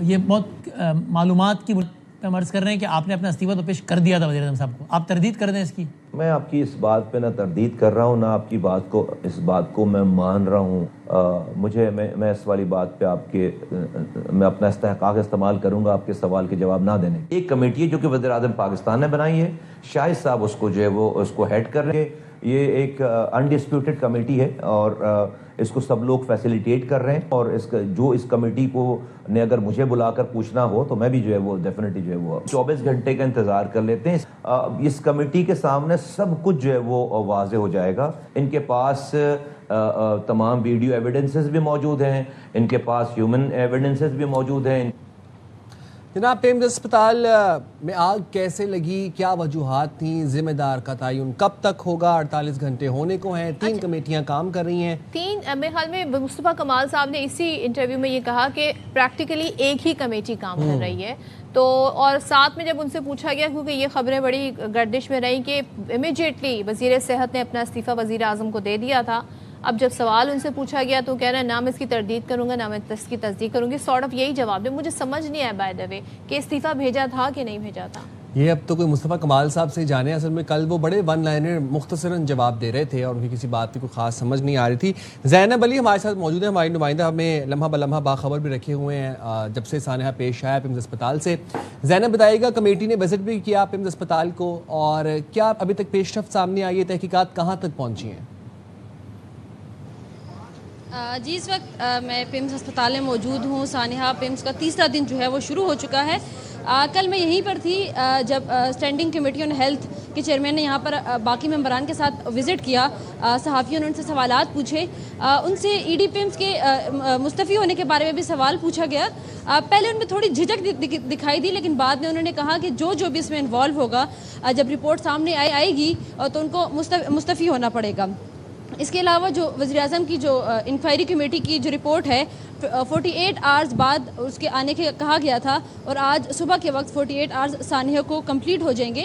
یہ بہت معلومات کی ہم عرض کر رہے ہیں کہ آپ نے اپنا استعفیٰ تو پیش کر دیا تھا وزیر اعظم صاحب کو, آپ تردید کر دیں اس کی. میں آپ کی اس بات پہ نہ تردید کر رہا ہوں, نہ آپ کی اس بات کو میں مان رہا ہوں. میں اس والی بات پہ میں اپنا استحقاق استعمال کروں گا آپ کے سوال کے جواب نہ دینے. ایک کمیٹی ہے جو کہ وزیر اعظم پاکستان نے بنائی ہے, شاہد صاحب اس کو جو ہے وہ اس کو ہیڈ کر رہے ہیں. یہ ایک انڈسپیوٹڈ کمیٹی ہے اور اس کو سب لوگ فیسیلیٹیٹ کر رہے ہیں, اور اس کمیٹی کو نے اگر مجھے بلا کر پوچھنا ہو تو میں بھی جو ہے وہ ڈیفینیٹلی جو ہے وہ 24 گھنٹے کا انتظار کر لیتے ہیں. اس کمیٹی کے سامنے سب کچھ جو ہے وہ واضح ہو جائے گا. ان کے پاس تمام ویڈیو ایویڈنسز بھی موجود ہیں, ان کے پاس ہیومن ایویڈنسز بھی موجود ہیں. جناب, پیمز اسپتال میں آگ کیسے لگی, کیا وجوہات تھیں, ذمہ دار کا تعین کب تک ہوگا, 48 گھنٹے ہونے کو ہیں, 3 کمیٹیاں کام کر رہی ہیں. میرے خیال میں مصطفیٰ کمال صاحب نے اسی انٹرویو میں یہ کہا کہ پریکٹیکلی ایک ہی کمیٹی کام کر رہی ہے. تو اور ساتھ میں جب ان سے پوچھا گیا, کیونکہ یہ خبریں بڑی گردش میں رہیں کہ امیڈیٹلی وزیر صحت نے اپنا استعفیٰ وزیر اعظم کو دے دیا تھا, اب جب سوال ان سے پوچھا گیا تو کہہ رہے ہیں نہ میں اس کی تردید کروں گا نہ میں اس کی تصدیق کروں گی. سارٹ آف یہی جواب ہے. مجھے سمجھ نہیں آیا بائی دا وے کہ استعفیٰ بھیجا تھا کہ نہیں بھیجا تھا. یہ اب تو کوئی مصطفیٰ کمال صاحب سے جانے. اصل میں کل وہ بڑے ون لائنر مختصراً جواب دے رہے تھے اور ان کی کسی بات کی کوئی خاص سمجھ نہیں آ رہی تھی. زینب علی ہمارے ساتھ موجود ہیں, ہماری نمائندہ, ہمیں لمحہ بلمحہ باخبر بھی رکھے ہوئے ہیں جب سے سانحہ پیش آیا پیمز اسپتال سے. زینب بتائیے گا, کمیٹی نے وزٹ بھی کیا پیمز اسپتال کو, اور کیا ابھی تک پیش رفت سامنے آئی ہے, تحقیقات کہاں تک پہنچی ہیں؟ جی, اس وقت میں پیمز ہسپتال میں موجود ہوں. سانحہ پیمز کا تیسرا دن جو ہے وہ شروع ہو چکا ہے. کل میں یہیں پر تھی جب اسٹینڈنگ کمیٹی آن ہیلتھ کے چیئرمین نے یہاں پر باقی ممبران کے ساتھ وزٹ کیا. صحافیوں نے ان سے سوالات پوچھے, ان سے ای ڈی پیمز کے مستعفی ہونے کے بارے میں بھی سوال پوچھا گیا. پہلے ان میں تھوڑی جھجک دکھائی دی, لیکن بعد میں انہوں نے کہا کہ جو بھی اس میں انوالو ہوگا, جب رپورٹ سامنے آئے گی تو ان کو مستعفی ہونا پڑے گا. اس کے علاوہ جو وزیر اعظم کی جو انکوائری کمیٹی کی جو رپورٹ ہے 48 آورز بعد اس کے آنے کے کہا گیا تھا, اور آج صبح کے وقت 48 آورز سانحہ کو کمپلیٹ ہو جائیں گے.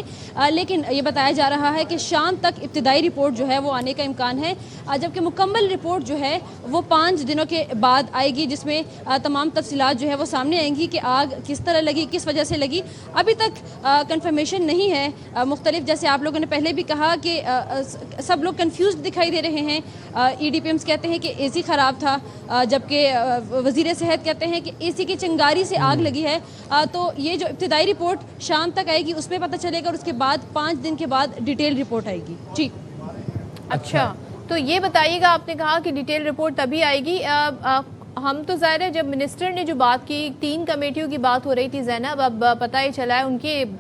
لیکن یہ بتایا جا رہا ہے کہ شام تک ابتدائی رپورٹ جو ہے وہ آنے کا امکان ہے, جبکہ مکمل رپورٹ جو ہے وہ 5 دنوں کے بعد آئے گی, جس میں تمام تفصیلات جو ہے وہ سامنے آئیں گی کہ آگ کس طرح لگی, کس وجہ سے لگی. ابھی تک کنفرمیشن نہیں ہے. مختلف, جیسے آپ لوگوں نے پہلے بھی کہا کہ سب لوگ کنفیوزڈ دکھائی دے رہے ہیں. ای ڈی پیمز کہتے ہیں کہ اے سی خراب تھا, جبکہ وزیر صحت کہتے ہیں کہ اے سی کی چنگاری سے آگ لگی ہے. تو یہ جو ابتدائی رپورٹ شام تک آئے گی اس میں پتہ چلے گا, اور اس کے بعد 5 دن کے بعد ڈیٹیل رپورٹ آئے گی. جی اچھا, تو یہ بتائیے گا, آپ نے کہا کہ ڈیٹیل رپورٹ تبھی آئے گی. ہم تو ظاہر ہے جب منسٹر نے جو بات کی 3 کمیٹیوں کی بات ہو رہی تھی زینب, اب پتہ ہی چلا ہے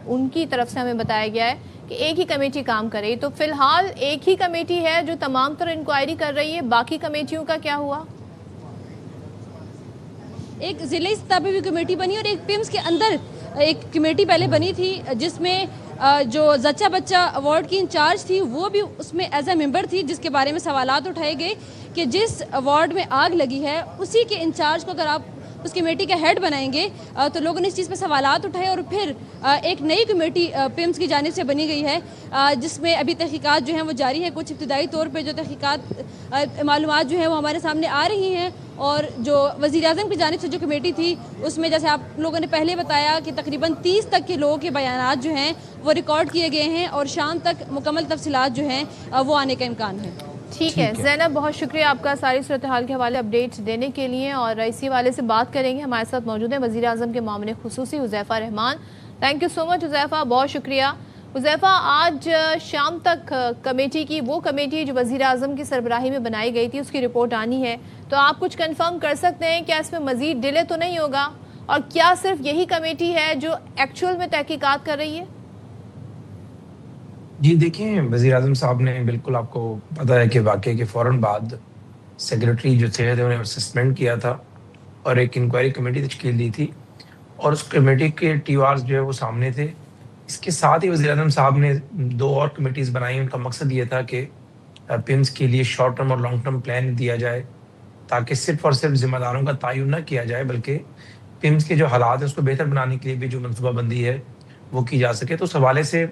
ان کی طرف سے ہمیں بتایا گیا ہے کہ ایک ہی کمیٹی کام کر رہی. تو فی الحال ایک ہی کمیٹی ہے جو تمام طرح انکوائری کر رہی ہے, باقی کمیٹیوں کا کیا ہوا؟ ایک ضلعی سطح پہ بھی کمیٹی بنی, اور ایک پیمز کے اندر ایک کمیٹی پہلے بنی تھی جس میں جو زچہ بچہ ایوارڈ کی انچارج تھی وہ بھی اس میں ایز اے ممبر تھی, جس کے بارے میں سوالات اٹھائے گئے کہ جس ایوارڈ میں آگ لگی ہے اسی کے انچارج کو اگر آپ اس کمیٹی کا ہیڈ بنائیں گے تو لوگوں نے اس چیز پہ سوالات اٹھائے. اور پھر ایک نئی کمیٹی پیمز کی جانب سے بنی گئی ہے جس میں ابھی تحقیقات جو ہیں وہ جاری ہے. کچھ ابتدائی طور پہ جو تحقیقات معلومات جو ہیں وہ ہمارے سامنے آ رہی ہیں, اور جو وزیر اعظم کی جانب سے جو کمیٹی تھی اس میں جیسے آپ لوگوں نے پہلے بتایا کہ تقریباً 30 تک کے لوگوں کے بیانات جو ہیں وہ ریکارڈ کیے گئے ہیں, اور شام تک مکمل تفصیلات جو ہیں وہ آنے کا امکان ہے. ٹھیک ہے زینب, بہت شکریہ آپ کا ساری صورتحال کے حوالے اپڈیٹ دینے کے لیے, اور اسی والے سے بات کریں گے. ہمارے ساتھ موجود ہیں وزیر اعظم کے معاون خصوصی حذیفہ رحمان. تھینک یو سو مچ حذیفہ, بہت شکریہ. حذیفہ, آج شام تک کمیٹی کی وہ کمیٹی جو وزیر اعظم کی سربراہی میں بنائی گئی تھی اس کی رپورٹ آنی ہے, تو آپ کچھ کنفرم کر سکتے ہیں کیا اس میں مزید ڈیلے تو نہیں ہوگا, اور کیا صرف یہی کمیٹی ہے جو ایکچوئل میں تحقیقات کر رہی ہے؟ جی دیکھیں, وزیر اعظم صاحب نے بالکل, آپ کو پتہ ہے کہ واقعے کے فوراً بعد سیکریٹری جو تھے انہیں سسپینڈ کیا تھا اور ایک انکوائری کمیٹی تشکیل دی تھی, اور اس کمیٹی کے ٹی آرز جو ہے وہ سامنے تھے. اس کے ساتھ ہی وزیر اعظم صاحب نے 2 اور کمیٹیز بنائی. ان کا مقصد یہ تھا کہ پیمز کے لیے شارٹ ٹرم اور لانگ ٹرم پلان دیا جائے, تاکہ صرف اور صرف ذمہ داروں کا تعین نہ کیا جائے بلکہ پیمز کے جو حالات ہیں اس کو بہتر بنانے کے لیے بھی جو منصوبہ بندی ہے وہ کی جا سکے. تو اس حوالے سے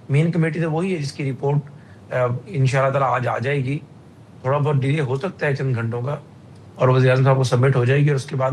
مین کمیٹی تو وہی ہے جس کی رپورٹ انشاءاللہ تعالیٰ آج آ جائے گی. تھوڑا بہت ڈیلے ہو سکتا ہے چند گھنٹوں کا, اور وزیر اعظم صاحب کو سبمٹ ہو جائے گی, اور اس کے بعد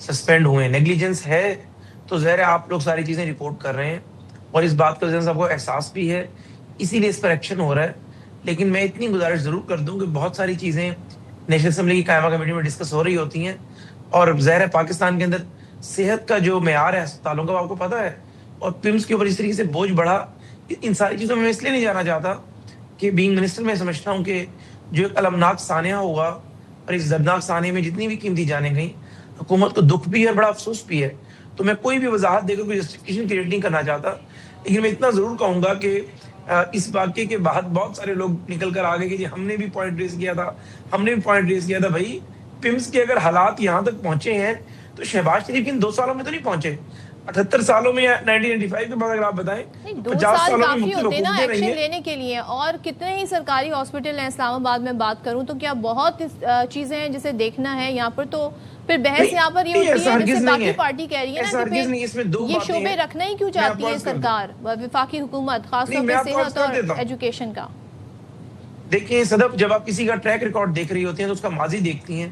سسپینڈ ہوئے ہیں. نیگلیجنس ہے تو ظاہر ہے آپ لوگ ساری چیزیں رپورٹ کر رہے ہیں اور اس بات کا صاحب کو احساس بھی ہے, اسی لیے اس پر ایکشن ہو رہا ہے. لیکن میں اتنی گزارش ضرور کر دوں کہ بہت ساری چیزیں نیشنل اسمبلی کی قائمہ کمیٹی میں ڈسکس ہو رہی ہوتی ہیں, اور ظاہر ہے پاکستان کے اندر صحت کا جو معیار ہے اسپتالوں کا وہ آپ کو پتہ ہے, اور پیمز کے اوپر اس طریقے سے بوجھ بڑھا. ان ساری چیزوں میں اس لیے نہیں جانا چاہتا کہ بینگ منسٹر میں سمجھتا ہوں کہ جو ایک المناک سانحہ ہوگا, اور اس دردناک سانحے میں جتنی بھی قیمتی جانیں گئیں, حکومت کو دکھ بھی ہے, بڑا افسوس بھی ہے. تو میں کوئی بھی وضاحت دے کر کوئی جسٹیفیکیشن کریٹ نہیں کرنا چاہتا, لیکن میں اتنا ضرور کہوں گا کہ اس واقعے کے بعد بہت سارے لوگ نکل کر آگے کہ جی ہم نے بھی پوائنٹ ریز کیا تھا, بھائی پمز کے اگر حالات یہاں تک پہنچے ہیں تو شہباز شریف ان 2 سالوں میں تو نہیں پہنچے, 78 سالوں میں یا 1995 کے بعد اگر آپ بتائیں 2 سال کافی ہوتے نا ایکشن لینے کے لیے. اور کتنے ہی سرکاری ہاسپٹل ہیں اسلام آباد میں بات کروں تو کیا بہت چیزیں ہیں جسے دیکھنا ہے یہاں پر. تو پھر بحث یہاں پر یہ ہوتی ہے جیسے باقی پارٹی کہہ رہی ہے نا کہ یہ شعبے رکھنا ہی کیوں چاہتی ہے سرکار, وفاقی حکومت, خاص طور پہ صحت اور ایجوکیشن کا. دیکھیں صدف, جب آپ کسی کا ٹریک ریکارڈ دیکھ رہی ہوتی ہیں تو اس کا ماضی دیکھتی ہیں.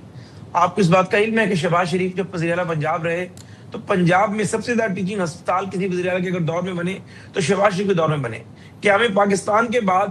آپ کو اس بات کا علم ہے کہ شہباز شریف جب وزیر اعلیٰ پنجاب رہے تو پنجاب میں سب سے زیادہ ٹیچنگ ہسپتال کسی وزیر اعلیٰ کے اگر دور میں بنے تو شہباز شریف کے دور میں بنے. کیا ہمیں پاکستان کے بعد,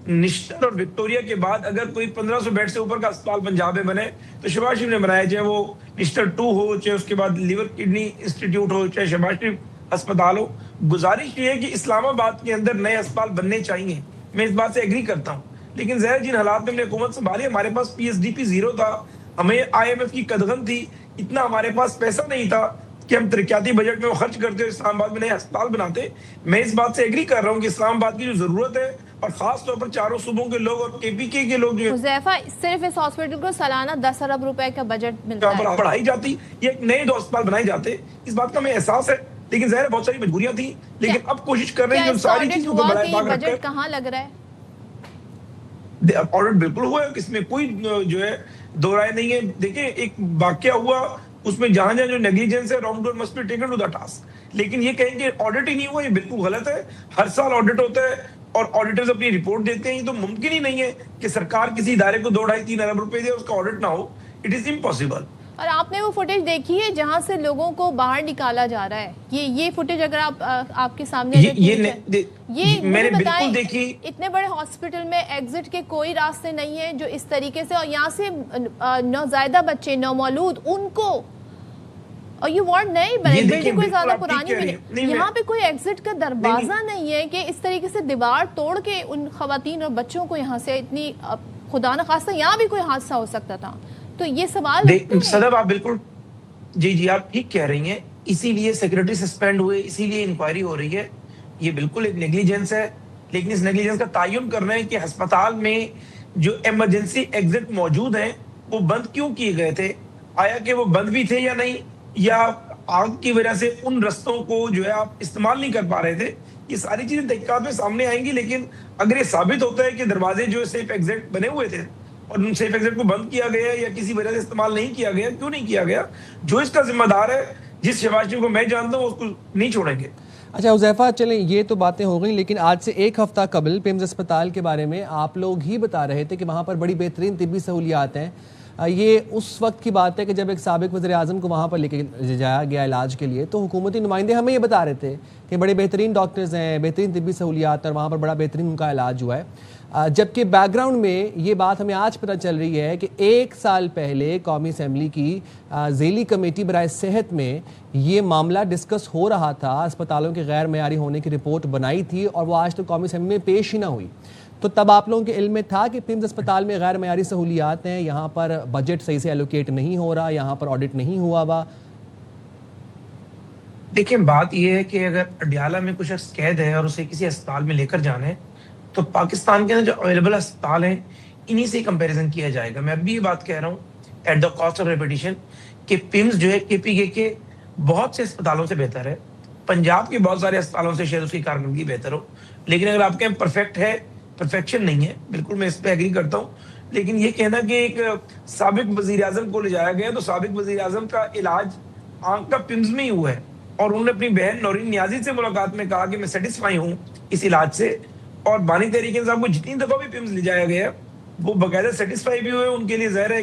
نشتر اور وکٹوریا کے بعد اگر کوئی 1500 بیڈ سے اوپر کا اسپتال پنجاب میں بنے تو شہباز شریف نے بنایا, چاہے وہ نشتر 2 ہو, چاہے اس کے بعد لیور کڈنی انسٹیٹیوٹ ہو, چاہے شہباز شریف اسپتال ہو. گزارش یہ ہے کہ اسلام آباد کے اندر نئے اسپتال بننے چاہیے, میں اس بات سے ایگری کرتا ہوں. لیکن ظاہر جن حالات میں ہم نے حکومت سنبھالی, ہمارے پاس PSDP 0 تھا, ہمیں IMF کی قدغن تھی, اتنا ہمارے پاس پیسہ نہیں تھا کہ ہم ترقیاتی بجٹ میں وہ خرچ کرتے اور اسلام آباد میں نئے اسپتال بناتے. میں اس بات سے ایگری کر رہا ہوں کہ اسلام آباد کی جو ضرورت ہے, اور خاص طور پر چاروں صوبوں کے لوگ اور KPK کے لوگ جو حذیفہ, صرف اس ہاسپٹل کو سالانہ 10 ارب روپے کا بجٹ ملتا ہے, بڑھائی جاتی, یہ نئے 2 اسپتال بنائے جاتے, اس بات کا ہمیں احساس ہے. لیکن ظاہر بہت ساری مجبوریاں تھیں, لیکن اب کوشش کر رہے ہیں کہ ساری چیزوں کو بڑھائے پاک رکھ کر. بجٹ کہاں لگ رہا ہے؟ آڈٹ بالکل ہوا ہے, اس میں کوئی جو ہے دو رائے نہیں ہے. دیکھیں ایک واقعہ ہوا, اس میں جہاں جو نیگلیجنس ہے, wrong door must be taken to the task. لیکن یہ کہیں کہ آڈٹ ہی نہیں ہوا, یہ بالکل غلط ہے. ہر سال آڈٹ ہوتا ہے اور آڈیٹرز اپنی رپورٹ دیتے ہیں. یہ تو ممکن ہی نہیں ہے کہ سرکار کسی ادارے کو 2-2.5-3 ارب روپے دے, اس کا آڈٹ نہ ہو. It is impossible. اور آپ نے وہ فوٹیج دیکھی ہے جہاں سے لوگوں کو باہر نکالا جا رہا ہے, یہ فوٹیج اگر آپ کے سامنے یہ میں نے بالکل دیکھی. اتنے بڑے ہاسپٹل میں ایگزٹ کے کوئی راستے نہیں ہے جو اس طریقے سے, اور یہاں سے نوزائیدہ بچے, نومولود, ان کو, اور یہ وارڈ نہیں بنے, بلڈنگ کوئی زیادہ پرانی نہیں, یہاں پہ کوئی ایگزٹ کا دروازہ نہیں ہے کہ اس طریقے سے دیوار توڑ کے ان خواتین اور بچوں کو یہاں سے, اتنی خدا نخواستہ یہاں بھی کوئی حادثہ ہو سکتا تھا. تو یہ سوال صدف آپ بالکل جی آپ ٹھیک کہہ رہی ہیں, اسی لیے سیکرٹری سسپینڈ ہوئے, اسی لیے انکوائری ہو رہی ہے. یہ بالکل ایک نیگلیجنس ہے, لیکن اس نیگلیجنس کا تعین کرنا ہے کہ ہسپتال میں جو ایمرجنسی ایگزٹ موجود ہیں وہ بند کیوں کیے گئے تھے, آیا کہ وہ بند بھی تھے یا نہیں, یا آگ کی وجہ سے ان رستوں کو جو ہے آپ استعمال نہیں کر پا رہے تھے. یہ ساری چیزیں تحقیقات میں سامنے آئیں گی. لیکن اگر یہ ثابت ہوتا ہے کہ دروازے جو سیف ایگزٹ بنے ہوئے تھے اور ان سیف ایگزٹ کو بند کیا گیا یا کسی وجہ سے استعمال نہیں کیا گیا, کیوں نہیں کیا گیا, جو اس کا ذمہ دار ہے, جس شہباز شریف کو میں جانتا ہوں, اس کو نہیں چھوڑیں گے. اچھا حذیفہ, چلیں یہ تو باتیں ہو گئیں, لیکن آج سے 1 ہفتہ قبل پیمز اسپتال کے بارے میں آپ لوگ ہی بتا رہے تھے کہ وہاں پر بڑی بہترین طبی سہولیات ہیں. یہ اس وقت کی بات ہے کہ جب ایک سابق وزیر اعظم کو وہاں پر لے کے جایا گیا علاج کے لیے, تو حکومتی نمائندے ہمیں یہ بتا رہے تھے کہ بڑے بہترین ڈاکٹرز ہیں, بہترین طبی سہولیات, اور وہاں پر بڑا بہترین ان کا علاج ہوا ہے. جبکہ بیک گراؤنڈ میں یہ بات ہمیں آج پتہ چل رہی ہے کہ 1 سال پہلے قومی اسمبلی کی ذیلی کمیٹی برائے صحت میں یہ معاملہ ڈسکس ہو رہا تھا, اسپتالوں کے غیر معیاری ہونے کی رپورٹ بنائی تھی, اور وہ آج تک قومی اسمبلی میں پیش ہی نہ ہوئی. تو تب آپ لوگوں کے علم میں تھا کہ پیمز اسپتال میں غیر معیاری سہولیات ہیں, یہاں پر بجٹ صحیح سے ایلوکیٹ نہیں ہو رہا, یہاں پر آڈٹ نہیں ہوا ہوا. دیکھیں بات یہ ہے کہ اگر اڈیالہ میں کچھ شخص قید ہے اور اسے کسی اسپتال میں لے کر جانا ہے تو پاکستان کے اندر جو اویلیبل اسپتال ہیں انہی سے کمپیریزن کیا جائے گا. میں اب بھی یہ بات کہہ رہا ہوں at the cost of repetition کہ پیمز جو ہے KPK کے بہت سے اسپتالوں سے بہتر ہے, پنجاب کے بہت سارے اسپتالوں سے شاید اس کی کارکردگی بہتر ہو. لیکن اگر آپ کہیں پرفیکٹ ہے, پرفیکشن نہیں ہے, بالکل میں اس پہ ایگری کرتا ہوں. لیکن یہ کہنا کہ ایک سابق وزیر اعظم کو لے جایا گیا تو سابق وزیر اعظم کا علاج آنکھ کا پیمز میں ہی ہوا ہے, اور انہوں نے اپنی بہن نورین نیازی سے ملاقات میں کہا کہ میں سیٹسفائی ہوں اس علاج سے, اور بانی تحریک انصاف کو جتنی دفعہ بھی پیمز لے جایا گیا وہ باقاعدہ سیٹسفائی بھی ہوئے. ان کے لیے ظاہر ہے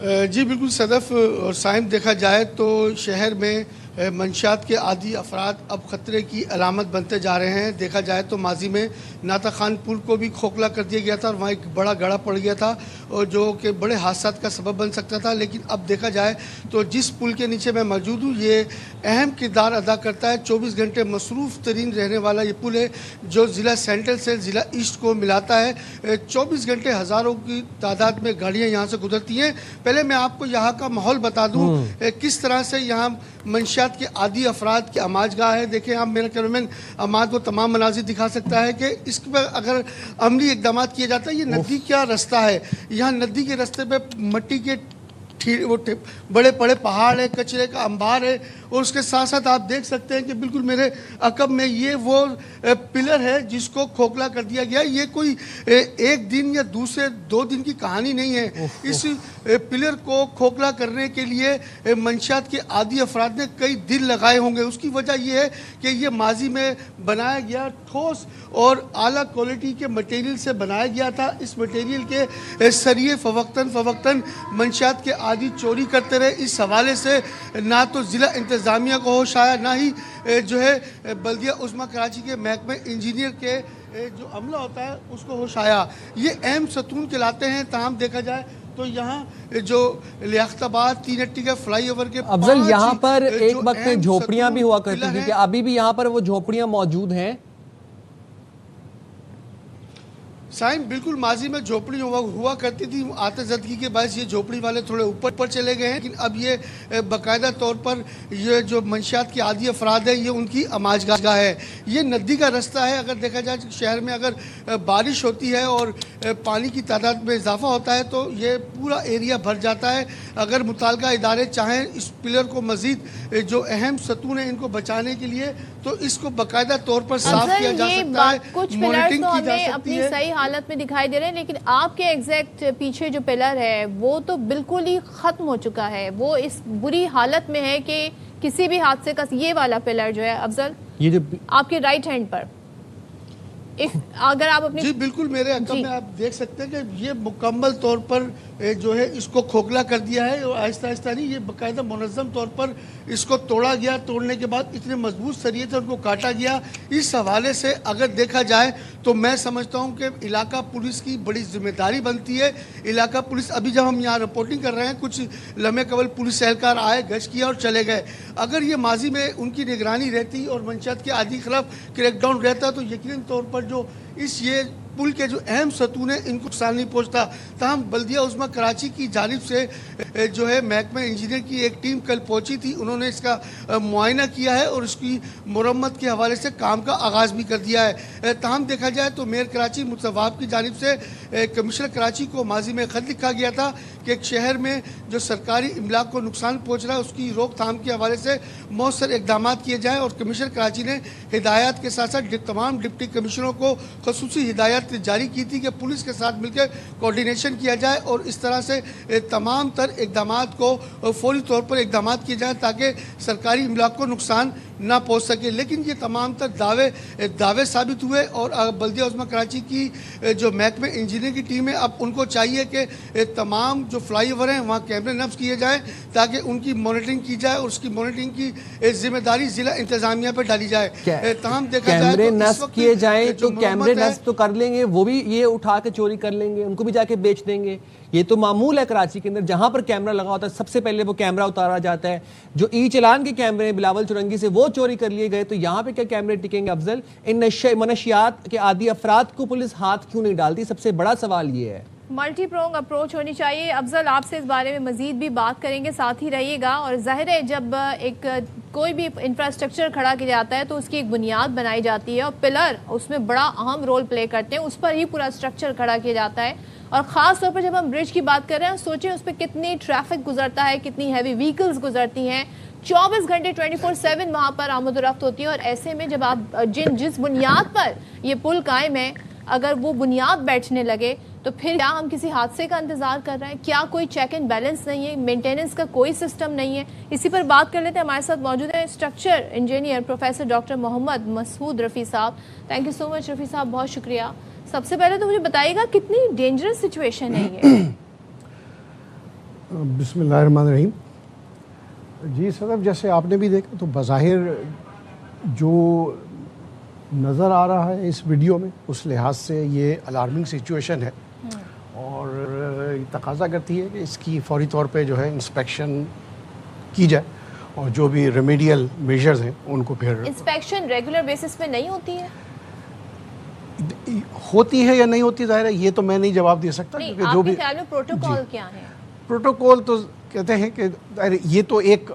جی بالکل صدف اور سائم، دیکھا جائے تو شہر میں منشیات کے عادی افراد اب خطرے کی علامت بنتے جا رہے ہیں۔ دیکھا جائے تو ماضی میں ناتا خان پل کو بھی کھوکھلا کر دیا گیا تھا اور وہاں ایک بڑا گڑھا پڑ گیا تھا اور جو کہ بڑے حادثات کا سبب بن سکتا تھا، لیکن اب دیکھا جائے تو جس پل کے نیچے میں موجود ہوں یہ اہم کردار ادا کرتا ہے۔ 24 گھنٹے مصروف ترین رہنے والا یہ پل ہے جو ضلع سینٹرل سے ضلع ایسٹ کو ملاتا ہے۔ 24 گھنٹے ہزاروں کی تعداد میں گاڑیاں یہاں سے گزرتی ہیں۔ پہلے میں آپ کو یہاں کا ماحول بتا دوں کس طرح سے یہاں منشیات کے عادی افراد کی آماج گاہ ہے۔ دیکھیں آپ، میرا کیمرامین اماد وہ تمام مناظر دکھا سکتا ہے کہ اس پر اگر عملی اقدامات کیے جاتا ہے۔ یہ ندی کیا رستہ ہے، یہاں ندی کے رستے پہ مٹی کے بڑے بڑے پہاڑ ہے، کچرے کا انبار ہے اور اس کے ساتھ ساتھ آپ دیکھ سکتے ہیں کہ بالکل میرے عقب میں یہ وہ پلر ہے جس کو کھوکھلا کر دیا گیا۔ یہ کوئی ایک دن یا دو دن کی کہانی نہیں ہے۔ اس پلر کو کھوکھلا کرنے کے لیے منشیات کے عادی افراد نے کئی دن لگائے ہوں گے۔ اس کی وجہ یہ ہے کہ یہ ماضی میں بنایا گیا ٹھوس اور اعلیٰ کوالٹی کے مٹیریل سے بنایا گیا تھا۔ اس مٹیریل کے سریے فوقتاً منشیات کے عادی چوری کرتے رہے۔ اس حوالے سے نہ تو ضلع انتظامیہ کو ہوش آیا، نہ ہی جو ہے بلدیہ عظمیٰ کراچی کے محکمہ انجینئر کے جو عملہ ہوتا ہے اس کو ہوش آیا۔ یہ اہم ستون کہلاتے ہیں۔ تاہم دیکھا جائے تو یہاں جو لیاقت آباد تین ہٹی کے فلائی اوور کے افضل، یہاں پر ایک وقت میں جھوپڑیاں بھی ہوا کرتی تھی، کہ ابھی بھی یہاں پر وہ جھوپڑیاں موجود ہیں؟ سائن، بالکل ماضی میں جھوپڑی ہوا کرتی تھی۔ آتے زدگی کے باعث یہ جھوپڑی والے تھوڑے اوپر چلے گئے ہیں، لیکن اب یہ باقاعدہ طور پر یہ جو منشیات کے عادی افراد ہیں یہ ان کی آماج گاہ ہے۔ یہ ندی کا رستہ ہے۔ اگر دیکھا جائے شہر میں اگر بارش ہوتی ہے اور پانی کی تعداد میں اضافہ ہوتا ہے تو یہ پورا ایریا بھر جاتا ہے۔ اگر متعلقہ ادارے چاہیں اس پلر کو مزید جو اہم ستون ہیں ان کو بچانے کے لیے تو اس کو باقاعدہ طور پر صاف کیا جا سکتا ہے، کچھ پلرز مانیٹرنگ تو کی جا ہمیں سکتی اپنی ہے۔ صحیح حالت میں دکھائی دے رہے ہیں، لیکن آپ کے ایگزیکٹ پیچھے جو پلر ہے وہ تو بالکل ہی ختم ہو چکا ہے۔ وہ اس بری حالت میں ہے کہ کسی بھی حادثے کا، یہ والا پلر جو ہے افضل یہ جو آپ کے رائٹ ہینڈ پر، اگر آپ اپنی جی بالکل میرے عقب میں آپ دیکھ سکتے ہیں کہ یہ مکمل طور پر جو ہے اس کو کھوکھلا کر دیا ہے اور آہستہ آہستہ نہیں، یہ باقاعدہ منظم طور پر اس کو توڑا گیا۔ توڑنے کے بعد اتنے مضبوط سریے تھے ان کو کاٹا گیا۔ اس حوالے سے اگر دیکھا جائے تو میں سمجھتا ہوں کہ علاقہ پولیس کی بڑی ذمہ داری بنتی ہے۔ علاقہ پولیس، ابھی جب ہم یہاں رپورٹنگ کر رہے ہیں کچھ لمحے قبل پولیس اہلکار آئے، گشت کیا اور چلے گئے۔ اگر یہ ماضی میں ان کی نگرانی رہتی اور منشیات کے عادی خلاف کریک ڈاؤن رہتا تو یقیناً طور پر جو یہ پل کے جو اہم ستون ہیں ان کو نقصان نہیں پہنچتا۔ تاہم بلدیہ عظمیٰ کراچی کی جانب سے جو ہے محکمہ انجینئر کی ایک ٹیم کل پہنچی تھی، انہوں نے اس کا معائنہ کیا ہے اور اس کی مرمت کے حوالے سے کام کا آغاز بھی کر دیا ہے۔ تاہم دیکھا جائے تو میئر کراچی مصطفیٰ کی جانب سے کمشنر کراچی کو ماضی میں خط لکھا گیا تھا کہ ایک شہر میں جو سرکاری املاک کو نقصان پہنچ رہا ہے اس کی روک تھام کے حوالے سے مؤثر اقدامات کیے جائیں، اور کمشنر کراچی نے ہدایات کے ساتھ ساتھ تمام ڈپٹی کمشنروں کو خصوصی ہدایات جاری کی تھی کہ پولیس کے ساتھ مل کر کوارڈینیشن کیا جائے اور اس طرح سے تمام تر اقدامات کو فوری طور پر اقدامات کیے جائیں تاکہ سرکاری املاک کو نقصان نہ پہنچ سکے۔ لیکن یہ تمام تر دعوے ثابت ہوئے اور بلدیہ عظمیٰ کراچی کی جو محکمہ انجینئر کی ٹیم ہے اب ان کو چاہیے کہ تمام جو فلائی اوور ہیں وہاں کیمرے نصب کیے جائیں تاکہ ان کی مانیٹرنگ کی جائے اور اس کی مانیٹرنگ کی ذمہ داری ضلع انتظامیہ پر ڈالی جائے۔ تاہم دیکھا جائے کیمرے نصب کیے جائیں تو کیمرے نصب تو کر لیں گے، وہ بھی یہ اٹھا کے چوری کر لیں گے، ان کو بھی جا کے بیچ دیں گے۔ یہ تو معمول ہے کراچی کے اندر، جہاں پر کیمرہ لگا ہوتا ہے سب سے پہلے وہ کیمرہ اتارا جاتا ہے۔ جو ای چلان کے کیمرے بلاول چورنگی سے وہ چوری کر لیے گئے، تو یہاں پہ کیا کیمرے ٹکیں گے افضل؟ ان منشیات کے عادی افراد کو پولیس ہاتھ کیوں نہیں ڈالتی؟ سب سے بڑا سوال یہ ہے۔ ملٹی پرونگ اپروچ ہونی چاہیے۔ افضل، آپ سے اس بارے میں مزید بھی بات کریں گے، ساتھ ہی رہیے گا۔ اور ظاہر ہے جب ایک کوئی بھی انفراسٹرکچر کھڑا کیا جاتا ہے تو اس کی ایک بنیاد بنائی جاتی ہے اور پلر اس میں بڑا اہم رول پلے کرتے ہیں، اس پر ہی پورا اسٹرکچر کھڑا کیا جاتا ہے۔ اور خاص طور پر جب ہم برج کی بات کر رہے ہیں، سوچیں اس پہ کتنی ٹریفک گزرتا ہے، کتنی ہیوی وہیکلز گزرتی ہیں، 24 گھنٹے 24/7 وہاں پر آمد و رفت ہوتی ہے۔ اور ایسے میں جب آپ جس بنیاد پر یہ پل قائم ہے، اگر وہ بنیاد بیٹھنے لگے تو پھر کیا ہم کسی حادثے کا انتظار کر رہے ہیں؟ کیا کوئی چیک اینڈ بیلنس نہیں ہے؟ مینٹیننس کا کوئی سسٹم نہیں ہے؟ اسی پر بات کر لیتے ہیں۔ ہمارے ساتھ موجود ہیں اسٹرکچر انجینئر پروفیسر ڈاکٹر محمد مسعود رفیع صاحب۔ تھینک یو سو مچ رفیع صاحب، بہت شکریہ۔ سب سے پہلے تو مجھے بتائیے گا کتنی ڈینجرس سچویشن ہے یہ؟ بسم اللہ الرحمن الرحیم. جی صدف، جیسے آپ نے بھی دیکھا تو بظاہر جو نظر آ رہا ہے اس ویڈیو میں اس لحاظ سے یہ الارمنگ سچویشن ہے اور تقاضا کرتی ہے کہ اس کی فوری طور پہ جو ہے انسپیکشن کی جائے اور جو بھی ریمیڈیل میجرز ہیں ان کو پھر انسپیکشن ریگولر بیسس پہ نہیں ہوتی ہے؟ ہوتی ہے یا نہیں ہوتی ظاہر ہے یہ تو میں نہیں جواب دے سکتا، نہیں، کیونکہ آپ جو کے بھی خیال میں پروٹوکول کیا ہے؟ پروٹوکول تو کہتے ہیں کہ یہ تو ایک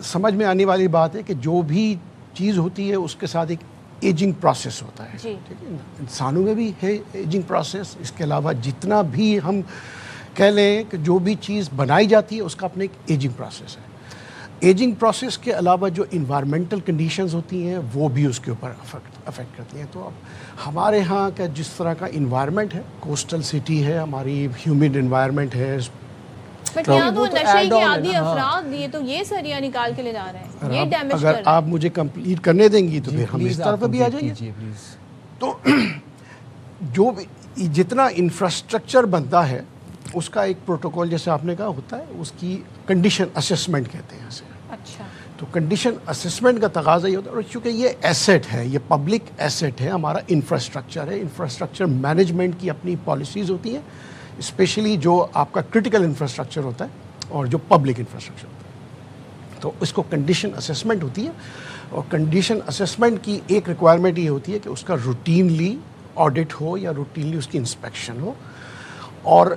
سمجھ میں آنے والی بات ہے کہ جو بھی چیز ہوتی ہے اس کے ساتھ ایک ایجنگ پروسیس ہوتا ہے. جی. ٹھیک ہے، انسانوں میں بھی ہے ایجنگ پروسیس. اس کے علاوہ جتنا بھی ہم کہہ لیں کہ جو بھی چیز بنائی جاتی ہے اس کا اپنے ایک ایجنگ پروسیس ہے. ایجنگ پروسیس کے علاوہ جو انوائرمنٹل کنڈیشنز ہوتی ہیں وہ بھی اس کے اوپر افیکٹ کرتی ہیں. تو اب ہمارے ہاں کا جس طرح کا انوائرمنٹ ہے، کوسٹل سٹی ہے ہماری، ہیومڈ انوائرمنٹ ہے. بٹ یہاں تو نشے کی عادی افراد یہ تو یہ سریا نکال کے لے جا رہے ہیں، یہ ڈیمیج کر رہے ہیں. اگر آپ مجھے کمپلیٹ کرنے دیں گی تو پھر ہم اس طرف بھی آ جائیں گے. تو جو جتنا انفراسٹرکچر بنتا ہے اس کا ایک پروٹوکول جیسے آپ نے کہا ہوتا ہے، اس کی کنڈیشن اسیسمنٹ کہتے ہیں اسے. اچھا. تو کنڈیشن اسیسمنٹ کا تقاضا یہ ہوتا ہے، اور چونکہ یہ ایسٹ ہے، یہ پبلک ایسٹ ہے، ہمارا انفراسٹرکچر ہے. انفراسٹرکچر مینجمنٹ کی اپنی پالیسیز ہوتی ہیں، اسپیشلی جو آپ کا کرٹیکل انفراسٹرکچر ہوتا ہے اور جو پبلک انفراسٹرکچر ہوتا ہے. تو اس کو کنڈیشن اسیسمنٹ ہوتی ہے، اور کنڈیشن اسیسمنٹ کی ایک ریکوائرمنٹ یہ ہوتی ہے کہ اس کا روٹینلی آڈٹ ہو یا روٹینلی اس کی انسپیکشن ہو. اور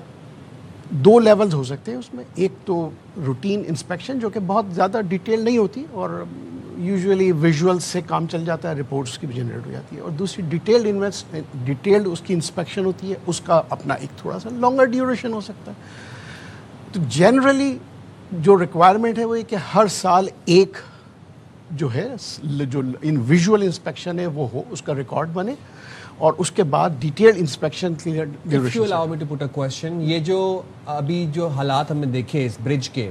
دو لیولز ہو سکتے ہیں اس میں. ایک تو روٹین انسپیکشن جو کہ بہت زیادہ ڈیٹیل نہیں ہوتی اور یوزولی ویژول سے کام چل جاتا ہے، رپورٹس کی بھی جنریٹ ہو جاتی ہے. اور دوسری ڈیٹیلڈ اس کی انسپیکشن ہوتی ہے، اس کا اپنا ایک تھوڑا سا لانگر ڈیوریشن ہو سکتا ہے. تو جنرلی جو ریکوائرمنٹ ہے وہ یہ کہ ہر سال ایک جو ہے جو ویژول انسپیکشن ہے وہ ہو، اس کا ریکارڈ بنے، اور اس کے بعد ڈیٹیل انسپیکشن کی ڈیوریشن. یہ جو ابھی جو حالات ہم نے دیکھے اس برج کے،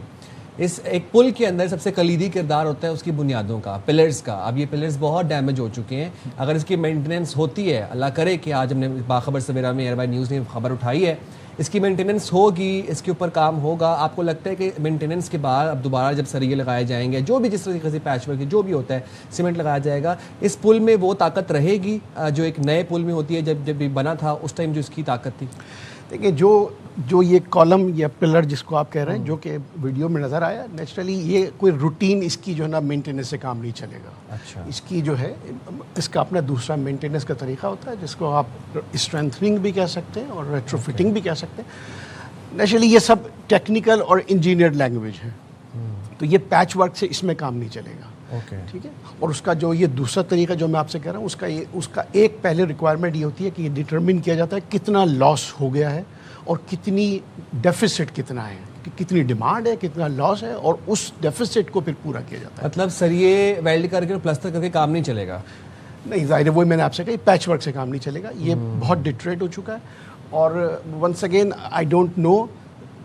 اس ایک پل کے اندر سب سے کلیدی کردار ہوتا ہے اس کی بنیادوں کا، پلرز کا. اب یہ پلرز بہت ڈیمیج ہو چکے ہیں. اگر اس کی مینٹیننس ہوتی ہے، اللہ کرے کہ آج ہم نے باخبر سویرا میں ایئر بائی نیوز نے خبر اٹھائی ہے، اس کی مینٹیننس ہوگی، اس کے اوپر کام ہوگا، آپ کو لگتا ہے کہ مینٹیننس کے بعد اب دوبارہ جب سریے لگائے جائیں گے، جو بھی جس طریقے سے پیچ ورک جو بھی ہوتا ہے، سیمنٹ لگایا جائے گا، اس پل میں وہ طاقت رہے گی جو ایک نئے پل میں ہوتی ہے؟ جب یہ بنا تھا اس ٹائم جو اس کی طاقت تھی. دیکھیں جو یہ کالم یا پلر جس کو آپ کہہ رہے ہیں جو کہ ویڈیو میں نظر آیا، نیچرلی یہ کوئی روٹین اس کی جو ہے نا مینٹیننس سے کام نہیں چلے گا. اچھا. اس کی جو ہے اس کا اپنا دوسرا مینٹیننس کا طریقہ ہوتا ہے جس کو آپ اسٹرینتھنگ بھی کہہ سکتے ہیں اور ریٹرو فٹنگ بھی کہہ سکتے ہیں. نیچرلی یہ سب ٹیکنیکل اور انجینئرڈ لینگویج ہے، تو یہ پیچ ورک سے اس میں کام نہیں چلے گا. ٹھیک ہے. اور اس کا جو یہ دوسرا طریقہ جو میں آپ سے کہہ رہا ہوں، اس کا ایک پہلے ریکوائرمنٹ یہ ہوتی ہے کہ یہ ڈٹرمن کیا جاتا ہے کتنا لاس ہو گیا ہے اور کتنی ڈیفیسٹ کتنا ہے، کتنی ڈیمانڈ ہے، کتنا لاس ہے، اور اس ڈیفیسٹ کو پھر پورا کیا جاتا ہے. مطلب سریے ویلڈ کر کے پلسٹر کر کے کام نہیں چلے گا؟ نہیں، ظاہر ہے وہی میں نے آپ سے کہا پیچ ورک سے کام نہیں چلے گا. یہ بہت ڈیٹریٹ ہو چکا ہے. اور once again I don't know,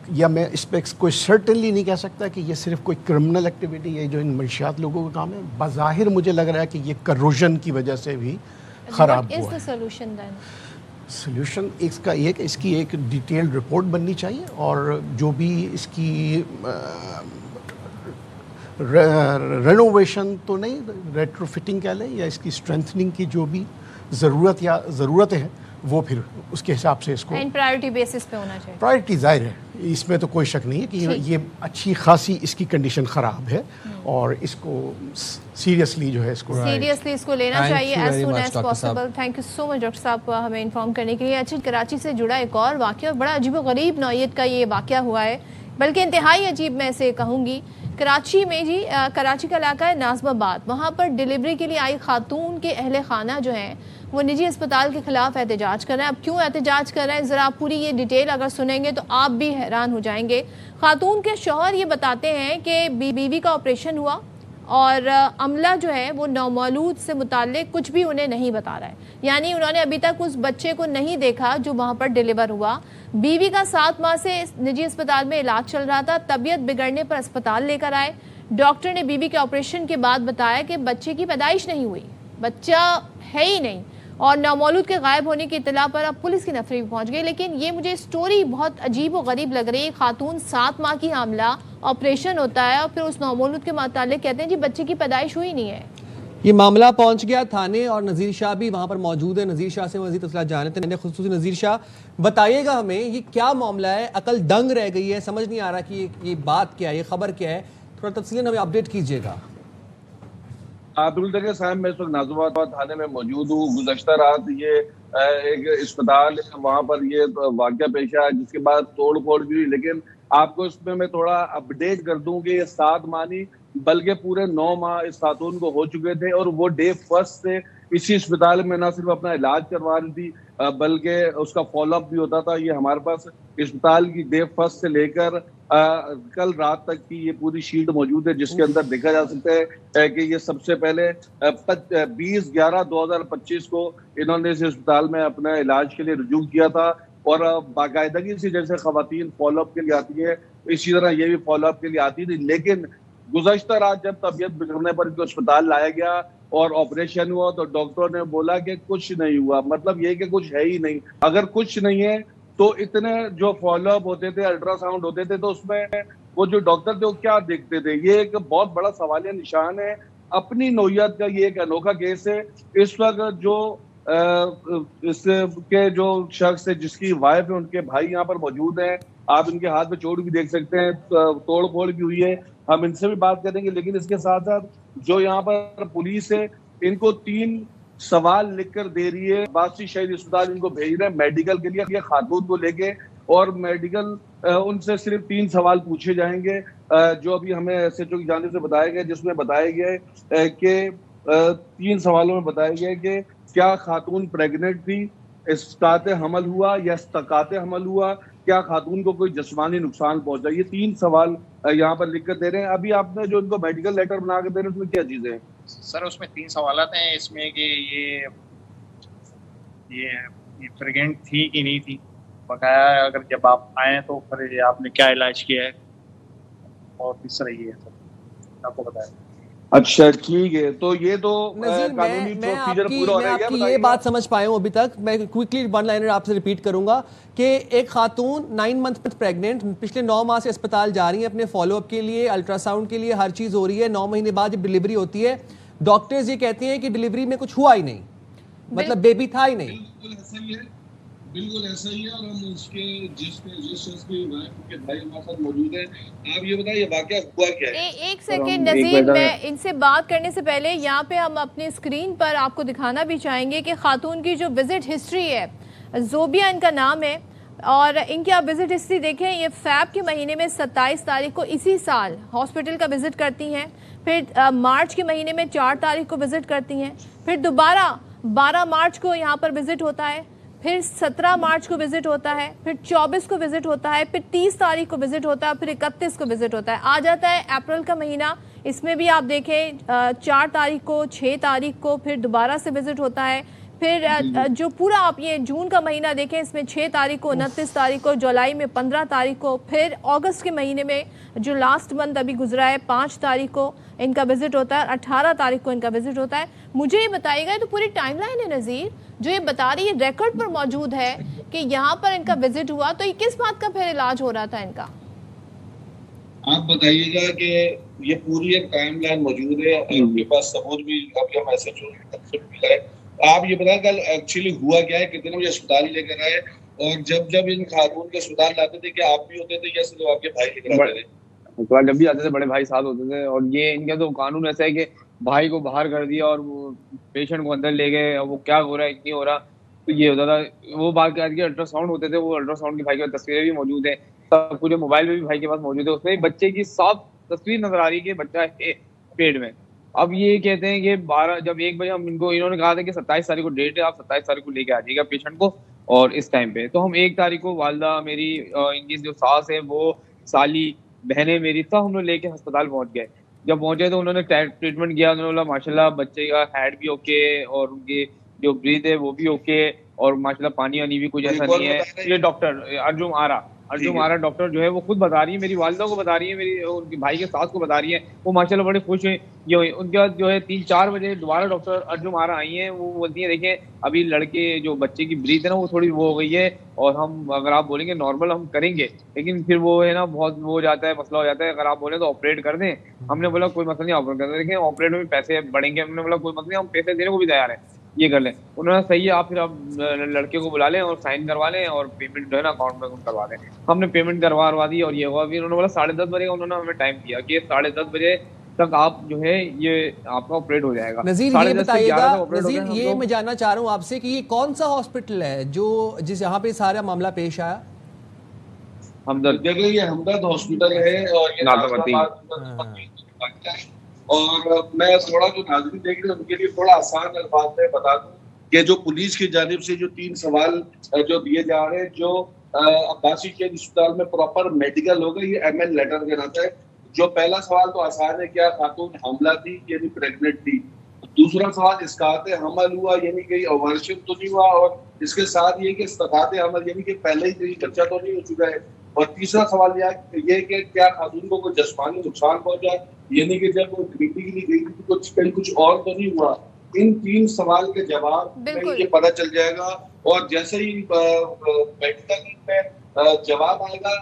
یا میں اس پہ کوئی سرٹنلی نہیں کہہ سکتا کہ یہ صرف کوئی کرمنل ایکٹیویٹی ہے جو ان منشیات لوگوں کا کام ہے. بظاہر مجھے لگ رہا ہے کہ یہ کروژن کی وجہ سے بھی خراب ہوا ہے. سولوشن اس کا یہ کہ اس کی ایک ڈیٹیلڈ رپورٹ بننی چاہیے، اور جو بھی اس کی رینوویشن تو نہیں، ریٹرو فٹنگ کہہ لیں، یا اس کی اسٹرینتھننگ کی جو بھی ضرورتیں ہیں وہ پھر اس کے حساب سے اس کو پرائرٹی بیسس پہ ہونا چاہیے. پرائرٹی ظاہر ہے، اس میں تو کوئی شک نہیں ہے کہ یہ اچھی خاصی اس کی کنڈیشن خراب ہے اور اس کو سیریسلی جو ہے اس کو لینا چاہیے as soon as possible. Thank you so much doctor صاحب ہمیں انفارم کرنے کے لیے. اچھا، کراچی سے جڑا ایک اور واقعہ، بڑا عجیب و غریب نوعیت کا یہ واقعہ ہوا ہے، بلکہ انتہائی عجیب میں اسے کہوں گی. کراچی میں کراچی کا علاقہ ہے ناظم آباد، وہاں پر ڈیلیوری کے لیے آئی خاتون کے اہل خانہ جو ہیں وہ نجی اسپتال کے خلاف احتجاج کر رہے ہیں. اب کیوں احتجاج کر رہے ہیں، ذرا آپ پوری یہ ڈیٹیل اگر سنیں گے تو آپ بھی حیران ہو جائیں گے. خاتون کے شوہر یہ بتاتے ہیں کہ بیوی کا آپریشن ہوا اور عملہ جو ہے وہ نومولود سے متعلق کچھ بھی انہیں نہیں بتا رہا ہے. یعنی انہوں نے ابھی تک اس بچے کو نہیں دیکھا جو وہاں پر ڈیلیور ہوا. بیوی کا 7 ماہ سے نجی اسپتال میں علاج چل رہا تھا. طبیعت بگڑنے پر اسپتال لے کر آئے. ڈاکٹر نے بیوی کے آپریشن کے بعد بتایا کہ بچے کی پیدائش نہیں ہوئی، بچہ ہے ہی نہیں. اور نومولود کے غائب ہونے کی اطلاع پر اب پولیس کی نفری بھی پہنچ گئی. لیکن یہ مجھے سٹوری بہت عجیب و غریب لگ رہی ہے. خاتون 7 ماہ کی حاملہ, آپریشن ہوتا ہے اور پھر اس نومولود کے متعلق کہتے ہیں جی بچے کی پیدائش ہوئی نہیں ہے. یہ معاملہ پہنچ گیا تھانے اور نذیر شاہ بھی وہاں پر موجود ہے. نذیر شاہ سے مزید تفصیلات جانتے ہیں. خصوصی نذیر شاہ بتائیے گا ہمیں یہ کیا معاملہ ہے, عقل دنگ رہ گئی ہے, سمجھ نہیں آ رہا کہ یہ بات کیا ہے, یہ خبر کیا ہے, تھوڑا تفصیلاً ہمیں اپڈیٹ کیجیے گا. بالکل دیکھیں صاحب, میں اس وقت نازم آباد تھانے میں موجود ہوں. گزشتہ رات یہ ایک اسپتال وہاں پر یہ واقعہ پیش آیا جس کے بعد توڑ پھوڑ بھی ہوئی. لیکن آپ کو اس میں تھوڑا اپڈیٹ کر دوں کہ یہ 7 ماہ نہیں بلکہ پورے 9 ماہ اس خاتون کو ہو چکے تھے, اور وہ ڈے فرسٹ سے اسی اسپتال میں نہ صرف اپنا علاج کروا رہی تھی بلکہ اس کا فالو اپ بھی ہوتا تھا. یہ ہمارے پاس اسپتال کی ڈے فرسٹ سے لے کر کل رات تک کی یہ پوری شیٹ موجود ہے, جس کے اندر دیکھا جا سکتا ہے کہ یہ سب سے پہلے 20/11/2025 کو انہوں نے اس اسپتال میں اپنا علاج کے لیے رجوع کیا تھا, اور باقاعدگی سے جیسے خواتین فالو اپ کے لیے آتی ہے اسی طرح یہ بھی فالو اپ کے لیے آتی تھی. لیکن گزشتہ رات جب طبیعت بگڑنے پر ان کو اسپتال لایا گیا اور آپریشن ہوا تو ڈاکٹروں نے بولا کہ کچھ نہیں ہوا. مطلب یہ کہ کچھ ہے ہی نہیں. اگر کچھ نہیں ہے تو اتنے جو فالو اپ ہوتے تھے, الٹرا ساؤنڈ ہوتے تھے, تو اس میں وہ جو ڈاکٹر تھے وہ کیا دیکھتے تھے؟ یہ ایک بہت بڑا سوالیہ نشان ہے. اپنی نوعیت کا یہ ایک انوکھا کیس ہے. اس وقت جو اس کے جو شخص ہے جس کی وائف ہے ان کے بھائی یہاں پر موجود ہیں. آپ ان کے ہاتھ میں چوٹ بھی دیکھ سکتے ہیں, توڑ پھوڑ بھی ہوئی ہے. ہم ان سے بھی بات کریں گے. لیکن اس کے ساتھ ساتھ جو یہاں پر پولیس ہے ان کو 3 سوال لکھ کر دے رہی ہے. باسی شہید اسپتال ان کو بھیج رہے ہیں میڈیکل کے لیے خاتون کو لے کے, اور میڈیکل ان سے صرف 3 سوال پوچھے جائیں گے جو ابھی ہمیں ایس ایچ او کی جانب سے بتائے گئے, جس میں بتایا گیا ہے کہ 3 سوالوں میں بتایا گیا کہ کیا خاتون پریگننٹ تھی, اسقاط حمل ہوا یا استقاط حمل ہوا, کیا خاتون کو کوئی جسمانی نقصان پہنچا. یہ 3 سوال یہاں پر لکھ کر دے رہے ہیں. ابھی آپ نے جو ان کو میڈیکل لیٹر بنا کے دے رہے ہیں اس میں کیا چیزیں ہیں سر؟ اس میں 3 سوالات ہیں. اس میں کہ یہ پریگننٹ تھی کہ نہیں تھی, بقایا اگر جب آپ آئے تو پھر آپ نے کیا علاج کیا ہے, اور تیسرا یہ ہے سر آپ کو بتایا. اچھا ٹھیک ہے. تو یہ تو نظیر قانونی میں پروسیجر پورا ہو آپ رہا کی ہے. یہ بات سمجھ پایا ہوں ابھی تک. میں کوئکلی 1 لائنر آپ سے ریپیٹ کروں گا کہ ایک خاتون 9 منتھ پریگننٹ, پچھلے 9 ماہ سے اسپتال جا رہی ہیں اپنے فالو اپ کے لیے, الٹرا ساؤنڈ کے لیے, ہر چیز ہو رہی ہے. 9 مہینے بعد جب ڈلیوری ہوتی ہے ڈاکٹرز یہ کہتے ہیں کہ ڈلیوری میں کچھ ہوا ہی نہیں, مطلب بیبی تھا ہی نہیں. بالکل ایسا ہی ہے. اور ہم اس کے جس شخص کی وائف کے بھائی ہمارے ساتھ موجود ہیں, آپ یہ بتائیں یہ واقعہ ہوا کیا ہے؟ ایک سیکنڈ نذیر, میں ان سے بات کرنے سے پہلے یہاں پہ ہم اپنے اسکرین پر آپ کو دکھانا بھی چاہیں گے کہ خاتون کی جو وزٹ ہسٹری ہے, زوبیا ان کا نام ہے, اور ان کی آپ وزٹ ہسٹری دیکھیں. یہ فیب کے مہینے میں 27 تاریخ کو اسی سال ہاسپٹل کا وزٹ کرتی ہیں, پھر مارچ کے مہینے میں 4 تاریخ کو وزٹ کرتی ہیں, پھر دوبارہ 12 مارچ کو یہاں پر وزٹ ہوتا ہے, پھر 17 مارچ کو وزٹ ہوتا ہے, پھر 24 کو وزٹ ہوتا ہے, پھر 30 تاریخ کو وزٹ ہوتا ہے, پھر 31 کو وزٹ ہوتا ہے. آ جاتا ہے اپریل کا مہینہ, اس میں بھی آپ دیکھیں 4 تاریخ کو, 6 تاریخ کو, پھر دوبارہ سے وزٹ ہوتا ہے. پھر جو پورا آپ یہ جون کا مہینہ دیکھیں, اس میں 6 تاریخ کو, 29 تاریخ کو, جولائی میں 15 تاریخ کو, پھر اگست کے مہینے میں جو لاسٹ منتھ ابھی گزرا ہے 5 تاریخ کو ان کا وزٹ ہوتا ہے, 18 تاریخ کو ان کا وزٹ ہوتا ہے. مجھے یہ بتائیے گا, تو پوری ٹائم لائن ہے نذیر جو یہ بتا رہی ہے, ریکارڈ پر موجود ہے کہ یہاں پر ان کا وزٹ ہوا, تو یہ کس بات کا پھر علاج ہو رہا تھا ان کا؟ آپ بتائیے گا کہ یہ پوری ایک ٹائم لائن موجود ہے, آپ کے پاس ثبوت بھی ابھی ہم ایسے ملا ہے. آپ یہ بتائیں کل ایکچولی ہوا کیا ہے, کتنے بجے اسپتال لے کر آئے, اور جب ان خاتون کے اسپتال لاتے تھے کہ آپ بھی ہوتے تھے یا صرف آپ کے بھائی لے کر آتے تھے؟ جب بھی آتے تھے بڑے بھائی ساتھ ہوتے تھے, اور یہ ان کا تو قانون ایسا ہے کہ بھائی کو باہر کر دیا اور وہ پیشنٹ کو اندر لے گئے, اور وہ کیا ہو رہا ہے نہیں ہو رہا. تو یہ ہوتا تھا. وہ بات کر کے الٹرا ساؤنڈ ہوتے تھے, وہ الٹرا ساؤنڈ کے بھائی کے تصویریں بھی موجود ہیں, سب کچھ موبائل میں بھی بھائی کے پاس موجود ہے. اس میں بچے کی صاف تصویر نظر آ رہی ہے کہ بچہ ہے پیٹ میں. اب یہ کہتے ہیں کہ 1 بجے ہم انہوں نے کہا تھا کہ 27 تاریخ کو ڈیٹ ہے, آپ 27 تاریخ کو لے کے آ جائیے گا پیشنٹ کو, اور اس ٹائم پہ. تو ہم 1 تاریخ کو والدہ میری, ان کی جو ساس ہے وہ, سالی, بہنیں میری, سب ہم لوگ لے کے ہسپتال پہنچ گئے. جب پہنچے تو انہوں نے ٹریٹمنٹ کیا, انہوں نے بولا ماشاءاللہ بچے کا ہیڈ بھی اوکے, اور ان کی جو بریتھ ہے وہ بھی اوکے, اور ماشاءاللہ پانی وانی بھی کچھ ایسا نہیں ہے. یہ ڈاکٹر ارجن اور جو ہمارا ڈاکٹر جو ہے وہ خود بتا رہی ہے, میری والدہ کو بتا رہی ہے, میری ان کے بھائی کے ساس کو بتا رہی ہے, وہ ماشاءاللہ بڑے خوش ہیں. یہ ان کے بعد جو ہے 3-4 بجے دوبارہ ڈاکٹر ارجن ہمارا آئی ہیں, وہ بولتی ہیں دیکھیں ابھی لڑکے جو بچے کی بریتھ ہے نا وہ تھوڑی وہ ہو گئی ہے, اور ہم اگر آپ بولیں گے نارمل ہم کریں گے, لیکن پھر وہ ہے نا بہت وہ ہو جاتا ہے, مسئلہ ہو جاتا ہے, اگر آپ بولیں تو آپریٹ کر دیں. ہم نے بولا کوئی مسئلہ نہیں, آپریٹ کر دیں, دیکھیں آپریٹ میں بھی پیسے بڑھیں گے. ہم نے بولا کوئی مسئلہ نہیں, ہم پیسے دینے کو بھی تیار ہیں, یہ کر لیں. انہوں نے صحیح ہے, آپ پھر آپ لڑکے کو بلا لیں اور سائن کروا لیں اور پیمنٹ جو ہے نا اکاؤنٹ میں کروا دیں. ہم نے پیمنٹ کروا دی اور یہ ہوا بھی. انہوں نے بولا 10:30 بجے کا انہوں نے ہمیں ٹائم دیا کہ 10:30 بجے تک آپ جو ہے یہ آپ کا آپریٹ ہو جائے گا. نذیر یہ بتائیے گا, نذیر یہ میں جاننا چاہ رہا ہوں آپ سے کہ یہ کون سا ہاسپٹل ہے جس یہاں پہ سارا معاملہ پیش آیا؟ ہمدرد. دیکھیں یہ ہمدرد ہاسپٹل ہے اور یہ ناظم اور میں تھوڑا جو ناظرین دیکھ رہے ہیں ان کے لیے تھوڑا آسان الفاظ میں بتا دوں کہ جو پولیس کی جانب سے جو 3 سوال جو دیے جا رہے ہیں, جو عباسی شہید اسپتال میں پراپر میڈیکل ہوگا, یہ MN لیٹر کے ناتا ہے. جو پہلا سوال تو آسان ہے, کیا خاتون حاملہ تھی یعنی پریگننٹ تھی. دوسرا سوال اسقاط حمل ہوا یعنی کہ اوورشن تو نہیں ہوا, اور اس کے ساتھ یہ کہ استقاط حمل یعنی کہ پہلے ہی کہیں بچہ تو نہیں ہو چکا ہے. اور تیسرا سوال یہ کہ کیا خاتون کو کوئی جسمانی نقصان پہنچا یعنی کہ جب وہ ڈیوٹی کے لیے گئی تھی کچھ اور تو نہیں ہوا. ان 3 سوال کے جواب میں یہ پتہ چل جائے گا, اور جیسے ہی میڈیکل میں جواب آئے گا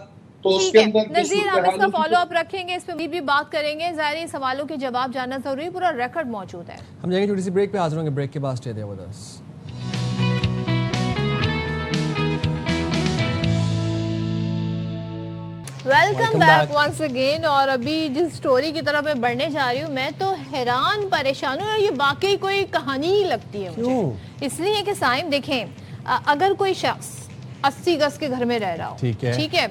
تو اس کے اندر نذیر ہم اس کا فالو اپ رکھیں گے, اس پہ بھی بات کریں گے. ظاہر سوالوں کے جواب جاننا ضروری ہے, پورا ریکارڈ موجود ہے. ہم جائیں گے چھوٹی سی بریک پہ, حاضر ہوں گے بریک کے بعد. Stay there with us. Welcome back once again. اور ابھی جس سٹوری کی طرف میں بڑھنے جا رہی ہوں, میں تو حیران پریشان ہوں, اور یہ واقعی کوئی کہانی ہی لگتی ہے مجھے. اس لیے کہ سائم دیکھیں, اگر کوئی شخص 80 گز کے گھر میں رہ رہا ہو, ٹھیک ہے,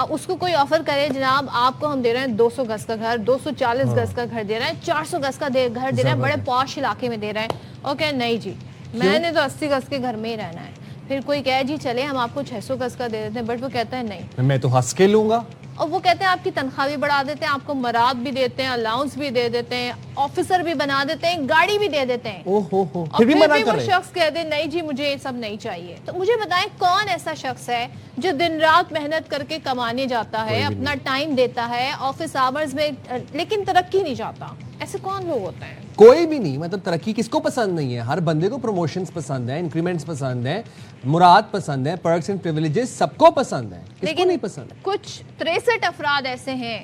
اس کو کوئی آفر کرے جناب آپ کو ہم دے رہے ہیں 200 گز کا گھر, 240 گز کا گھر دے رہے ہیں, 400 گز کا گھر دے رہے ہیں, بڑے پوش علاقے میں دے رہے ہیں, اور کہ نہیں جی میں نے تو 80 گز کے گھر میں ہی رہنا ہے. پھر کوئی کہے جی چلے ہم آپ کو 600 گز کا دے دیتے ہیں, بٹ وہ کہتا ہے نہیں, میں تو ہنس کے لوں گا. اور وہ کہتے ہیں آپ کی تنخواہ بھی بڑھا دیتے ہیں, آپ کو مراد بھی دیتے ہیں, الاؤنس بھی دے دیتے ہیں, آفیسر بھی بنا دیتے ہیں, گاڑی بھی دے دیتے ہیں. اور پھر بھی وہ شخص کہتے ہیں نہیں جی مجھے یہ سب نہیں چاہیے. تو مجھے بتائیں کون ایسا شخص ہے جو دن رات محنت کر کے کمانے جاتا ہے, اپنا ٹائم دیتا ہے آفس آورز میں, لیکن ترقی نہیں چاہتا؟ ایسے کون لوگ ہوتے ہیں؟ کوئی بھی نہیں. مطلب ترقی کس کو پسند نہیں ہے؟ ہر بندے کو پروموشنز پسند ہیں, انکریمنٹس پسند ہیں, مراد پسند ہیں, پرکس اینڈ پریویلیجز سب کو پسند ہیں. کس کو نہیں پسند؟ کچھ 63 افراد ایسے ہیں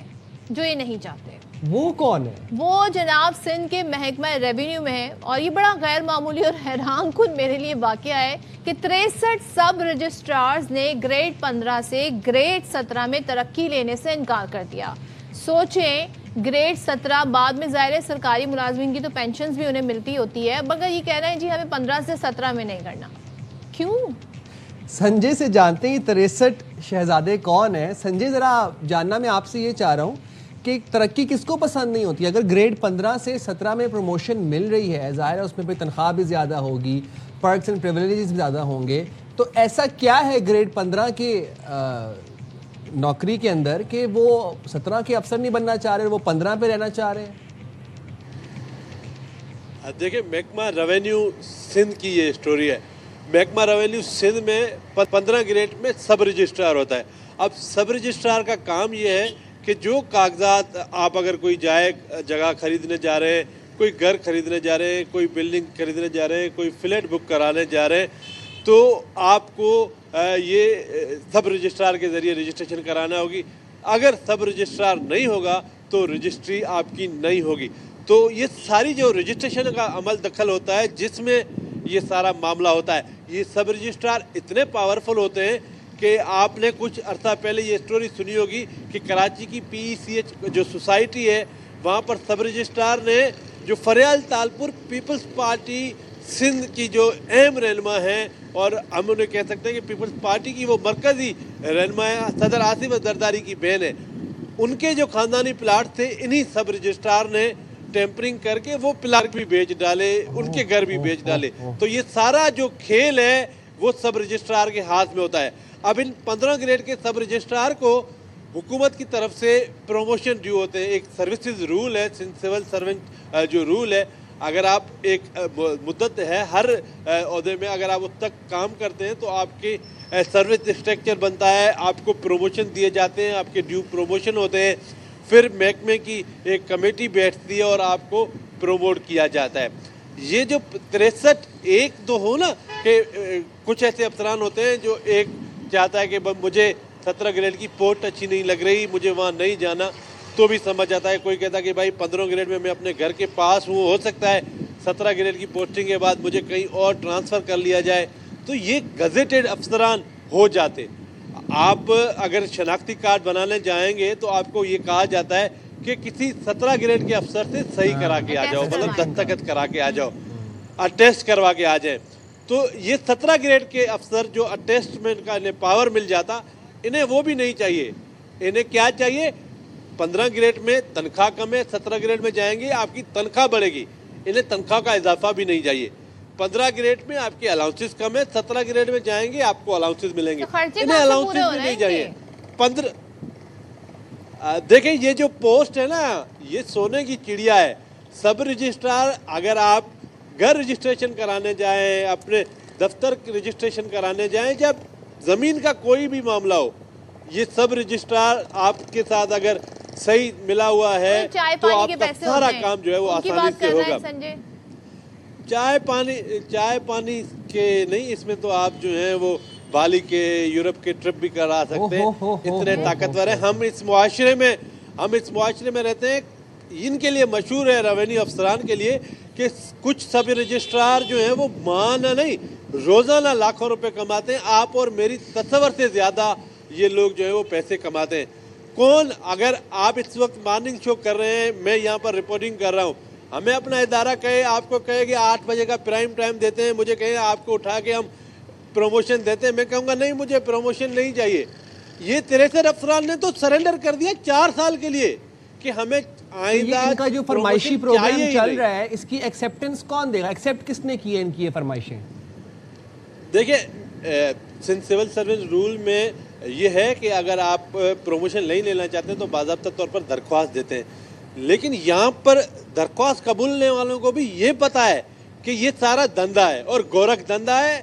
جو یہ نہیں چاہتے. وہ کون ہے؟ وہ جناب سندھ کے محکمہ ریونیو میں ہے, اور یہ بڑا غیر معمولی اور حیران کن میرے لیے واقعہ ہے کہ 63 سب رجسٹرارز نے گریڈ 15 سے گریڈ 17 میں ترقی لینے سے انکار کر دیا. سوچیں, گریڈ 17 بعد میں ظاہر سرکاری ملازمین کی تو پینشنز بھی انہیں ملتی ہوتی ہے, مگر یہ کہہ رہے ہیں جی ہمیں 15 سے 17 میں نہیں کرنا. کیوں؟ سنجے سے جانتے ہیں 63 شہزادے کون ہیں. سنجے ذرا جاننا میں آپ سے یہ چاہ رہا ہوں کہ ترقی کس کو پسند نہیں ہوتی؟ اگر گریڈ 15 سے 17 میں پروموشن مل رہی ہے, ظاہر ہے اس میں تنخواہ بھی زیادہ ہوگی, پرکس اینڈ پریویلیجز بھی زیادہ ہوں گے, تو ایسا کیا ہے گریڈ 15 کے نوکری کے اندر کہ وہ 17 کے افسر نہیں بننا چاہ رہے, وہ 15 پہ رہنا چاہ رہے ہیں؟ دیکھیں محکمہ ریونیو سندھ کی یہ سٹوری ہے. محکمہ ریونیو سندھ میں 15 گریڈ میں سب رجسٹرار ہوتا ہے. اب سب رجسٹرار کا کام یہ ہے کہ جو کاغذات آپ اگر کوئی جائے جگہ خریدنے جا رہے ہیں, کوئی گھر خریدنے جا رہے ہیں, کوئی بلڈنگ خریدنے جا رہے ہیں, کوئی فلیٹ بک کرانے جا رہے ہیں, تو آپ کو یہ سب رجسٹرار کے ذریعے رجسٹریشن کرانا ہوگی. اگر سب رجسٹرار نہیں ہوگا تو رجسٹری آپ کی نہیں ہوگی. تو یہ ساری جو رجسٹریشن کا عمل دخل ہوتا ہے جس میں یہ سارا معاملہ ہوتا ہے, یہ سب رجسٹرار اتنے پاورفل ہوتے ہیں کہ آپ نے کچھ عرصہ پہلے یہ سٹوری سنی ہوگی کہ کراچی کی PECH جو سوسائٹی ہے وہاں پر سب رجسٹرار نے جو فریال تالپور پیپلز پارٹی سندھ کی جو اہم رہنما ہیں, اور ہم انہیں کہہ سکتے ہیں کہ پیپلز پارٹی کی وہ مرکزی رہنما صدر آصف زرداری کی بہن ہے, ان کے جو خاندانی پلاٹ تھے انہی سب رجسٹرار نے ٹیمپرنگ کر کے وہ پلاٹ بھی بیچ ڈالے, ان کے گھر بھی بیچ ڈالے. تو یہ سارا جو کھیل ہے وہ سب رجسٹرار کے ہاتھ میں ہوتا ہے. اب ان 15 گریڈ کے سب رجسٹرار کو حکومت کی طرف سے پروموشن ڈیو ہوتے ہیں. ایک سروسز رول ہے, سول سرونٹ جو رول ہے, اگر آپ ایک مدت ہے ہر عہدے میں اگر آپ اس تک کام کرتے ہیں تو آپ کی سروس اسٹرکچر بنتا ہے, آپ کو پروموشن دیے جاتے ہیں, آپ کے ڈیو پروموشن ہوتے ہیں, پھر محکمے کی ایک کمیٹی بیٹھتی ہے اور آپ کو پروموٹ کیا جاتا ہے. یہ جو 63 ایک دو ہو نا کہ کچھ ایسے افسران ہوتے ہیں جو ایک چاہتا ہے کہ مجھے 17 گریڈ کی پوسٹ اچھی نہیں لگ رہی, مجھے وہاں نہیں جانا, تو بھی سمجھ جاتا ہے. کوئی کہتا ہے کہ بھائی 15 گریڈ میں میں اپنے گھر کے پاس ہوں, ہو سکتا ہے 17 گریڈ کی پوسٹنگ کے بعد مجھے کہیں اور ٹرانسفر کر لیا جائے. تو یہ گزیٹڈ افسران ہو جاتے. آپ اگر شناختی کارڈ بنانے جائیں گے تو آپ کو یہ کہا جاتا ہے کہ کسی 17 گریڈ کے افسر سے صحیح کرا کے آ جاؤ, مطلب دستخط کرا کے آ جاؤ, اٹیسٹ کروا کے آ جائیں. تو یہ 17 گریڈ کے افسر جو اٹیسٹمنٹ کا انہیں پاور مل جاتا, انہیں وہ بھی نہیں چاہیے. انہیں کیا چاہیے؟ 15 گریڈ میں تنخواہ کم ہے, 17 گریڈ میں جائیں گے آپ کی تنخواہ بڑھے گی. انہیں تنخواہ کا اضافہ بھی نہیں چاہیے. 15 گریڈ میں آپ کے الاؤنسز کم ہے, 17 گریڈ میں جائیں گے آپ کو الاؤنسز ملیں گے. انہیں الاؤنسز بھی نہیں چاہیے. 15 دیکھیں یہ جو پوسٹ ہے نا یہ سونے کی چڑیا ہے. سب رجسٹرار اگر آپ گھر رجسٹریشن کرانے جائیں, اپنے دفتر رجسٹریشن کرانے جائیں, جب زمین کا کوئی بھی معاملہ ہو, یہ سب رجسٹرار آپ کے ساتھ اگر صحیح ملا ہوا ہے تو آپ کا سارا کام جو ہے وہ آسانی سے ہوگا. چائے پانی کے نہیں, اس میں تو آپ جو ہیں وہ بالی کے یورپ کے ٹرپ بھی کرا سکتے ہیں, اتنے طاقتور ہیں. ہم اس معاشرے میں رہتے ہیں. ان کے لیے مشہور ہے ریونیو افسران کے لیے کہ کچھ سب رجسٹرار جو ہیں وہ ماہانہ نہیں روزانہ لاکھوں روپے کماتے ہیں. آپ اور میری تصور سے زیادہ یہ لوگ جو ہے وہ پیسے کماتے ہیں. کون, اگر آپ اس وقت مارننگ شو کر رہے ہیں, میں یہاں پر رپورٹنگ کر رہا ہوں, ہمیں اپنا ادارہ کہے, آپ کو کہے کہ 8 بجے کا پرائم ٹائم دیتے ہیں, مجھے کہیں آپ کو اٹھا کے ہم پروموشن دیتے ہیں, میں کہوں گا نہیں مجھے پروموشن نہیں چاہیے. یہ 63 افسران نے تو سرنڈر کر دیا 4 سال کے لیے کہ ہمیں آئندہ ان کا جو فرمائشی پروگرام چل رہا ہے اس کی ایکسیپٹنس کون دے گا؟ ایکسیپٹ کس نے کی ہے ان کی یہ فرمائشیں؟ دیکھیں سول سروس رول میں یہ ہے کہ اگر آپ پروموشن نہیں لینا چاہتے ہیں تو باضابطہ طور پر درخواست دیتے ہیں. لیکن یہاں پر درخواست قبولنے والوں کو بھی یہ پتا ہے کہ یہ سارا دھندا ہے اور گورکھ دھندا ہے.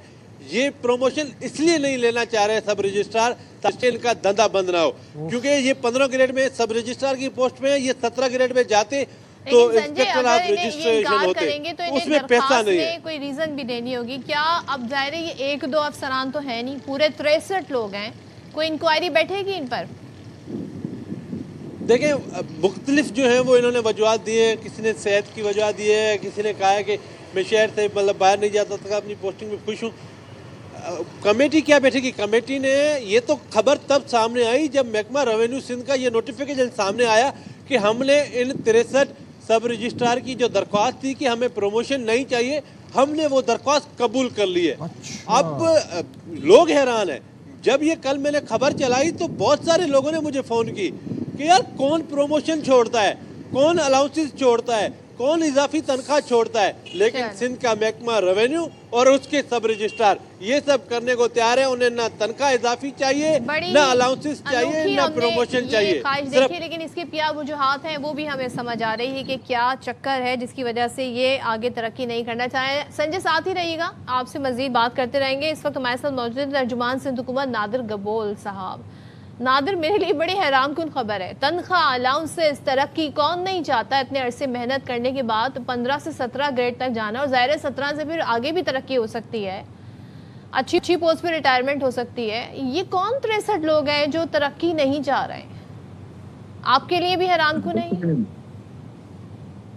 یہ پروموشن اس لیے نہیں لینا چاہ رہے سب رجسٹرار تاکہ ان کا دھندا بند نہ ہو, کیونکہ یہ 15 گریڈ میں سب رجسٹرار کی پوسٹ میں, یہ 17 گریڈ میں جاتے تو انسپیکٹر آف رجسٹریشن ہوتے, اس میں پیسہ نہیں ہے. کوئی ریزن بھی دینی ہوگی کیا؟ اب ظاہر ہے یہ 1-2 افسران تو ہے نہیں, پورے 63 لوگ ہیں, کوئی انکوائری بیٹھے گی ان پر؟ دیکھیں مختلف جو ہیں وہ انہوں نے وجوہات دی ہیں. کسی نے صحت کی وجہ دی ہے, کسی نے کہا ہے کہ میں شہر سے مطلب باہر نہیں جاتا تھا, اپنی پوسٹنگ میں خوش ہوں. کمیٹی کیا بیٹھے گی؟ کمیٹی نے یہ تو خبر تب سامنے آئی جب محکمہ ریونیو سندھ کا یہ نوٹیفیکیشن سامنے آیا کہ ہم نے ان 63 سب رجسٹرار کی جو درخواست تھی کہ ہمیں پروموشن نہیں چاہیے, ہم نے وہ درخواست قبول کر لی ہے. اب لوگ حیران ہیں. جب یہ کل میں نے خبر چلائی تو بہت سارے لوگوں نے مجھے فون کی کہ یار کون پروموشن چھوڑتا ہے, کون الاؤنسز چھوڑتا ہے, کون اضافی تنخواہ چھوڑتا ہے. لیکن سندھ کا محکمہ ریونیو اور اس کے سب رجسٹرار یہ سب کرنے کو تیار ہے. انہیں نہ تنخواہ اضافی چاہیے, نہ الاؤنسز چاہیے, نہ پروموشن چاہیے. دیکھیے لیکن اس کے کیا وجوہات ہیں وہ بھی ہمیں سمجھ آ رہی ہے کہ کیا چکر ہے جس کی وجہ سے یہ آگے ترقی نہیں کرنا چاہے. سنجے ساتھ ہی رہیے گا, آپ سے مزید بات کرتے رہیں گے. اس وقت ہمارے ساتھ موجود ترجمان سندھ حکومت نادر گبول صاحب. نادر, میرے لیے بڑی حیران کن خبر ہے. تنخواہ, الاؤنسز, ترقی کون نہیں چاہتا اتنے عرصے محنت کرنے کے بعد 15 سے 17 گریڈ تک جانا, اور ظاہر ہے 17 سے پھر آگے بھی ترقی ہو سکتی ہے, اچھی پوسٹ پہ ریٹائرمنٹ ہو سکتی ہے. یہ کون 63 لوگ ہیں جو ترقی نہیں چاہ رہے ہیں؟ آپ کے لیے بھی حیران کن ہے؟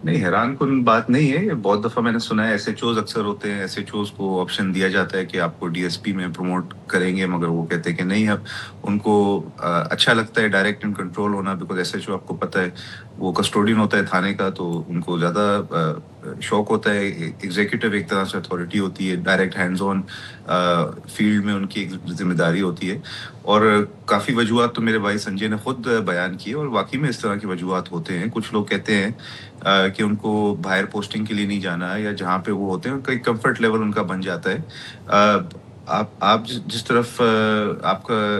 نہیں, حیران کن بات نہیں ہے. بہت دفعہ میں نے سنا ہے ایس ایچ اوز اکثر ہوتے ہیں, ایس ایچ اوز کو آپشن دیا جاتا ہے کہ آپ کو ڈی ایس پی میں پروموٹ کریں گے, مگر وہ کہتے ہیں کہ نہیں. اب ان کو اچھا لگتا ہے ڈائریکٹ ان کنٹرول ہونا, بیکاز ایس ایچ او آپ کو پتہ ہے وہ کسٹوڈین ہوتا ہے تھانے کا, تو ان کو زیادہ شوق ہوتا ہے. ایگزیکٹو ایک طرح سے اتھارٹی ہوتی ہے, ڈائریکٹ ہینڈز آن فیلڈ میں ان کی ایک ذمہ داری ہوتی ہے. اور کافی وجوہات تو میرے بھائی سنجے نے خود بیان کیے, اور واقعی میں اس طرح کے وجوہات ہوتے ہیں. کچھ لوگ کہتے ہیں کہ ان کو باہر پوسٹنگ کے لیے نہیں جانا ہے, یا جہاں پہ وہ ہوتے ہیں کئی کمفرٹ لیول ان کا بن جاتا ہے. آپ جس طرف آپ کا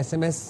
SMS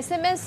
SMS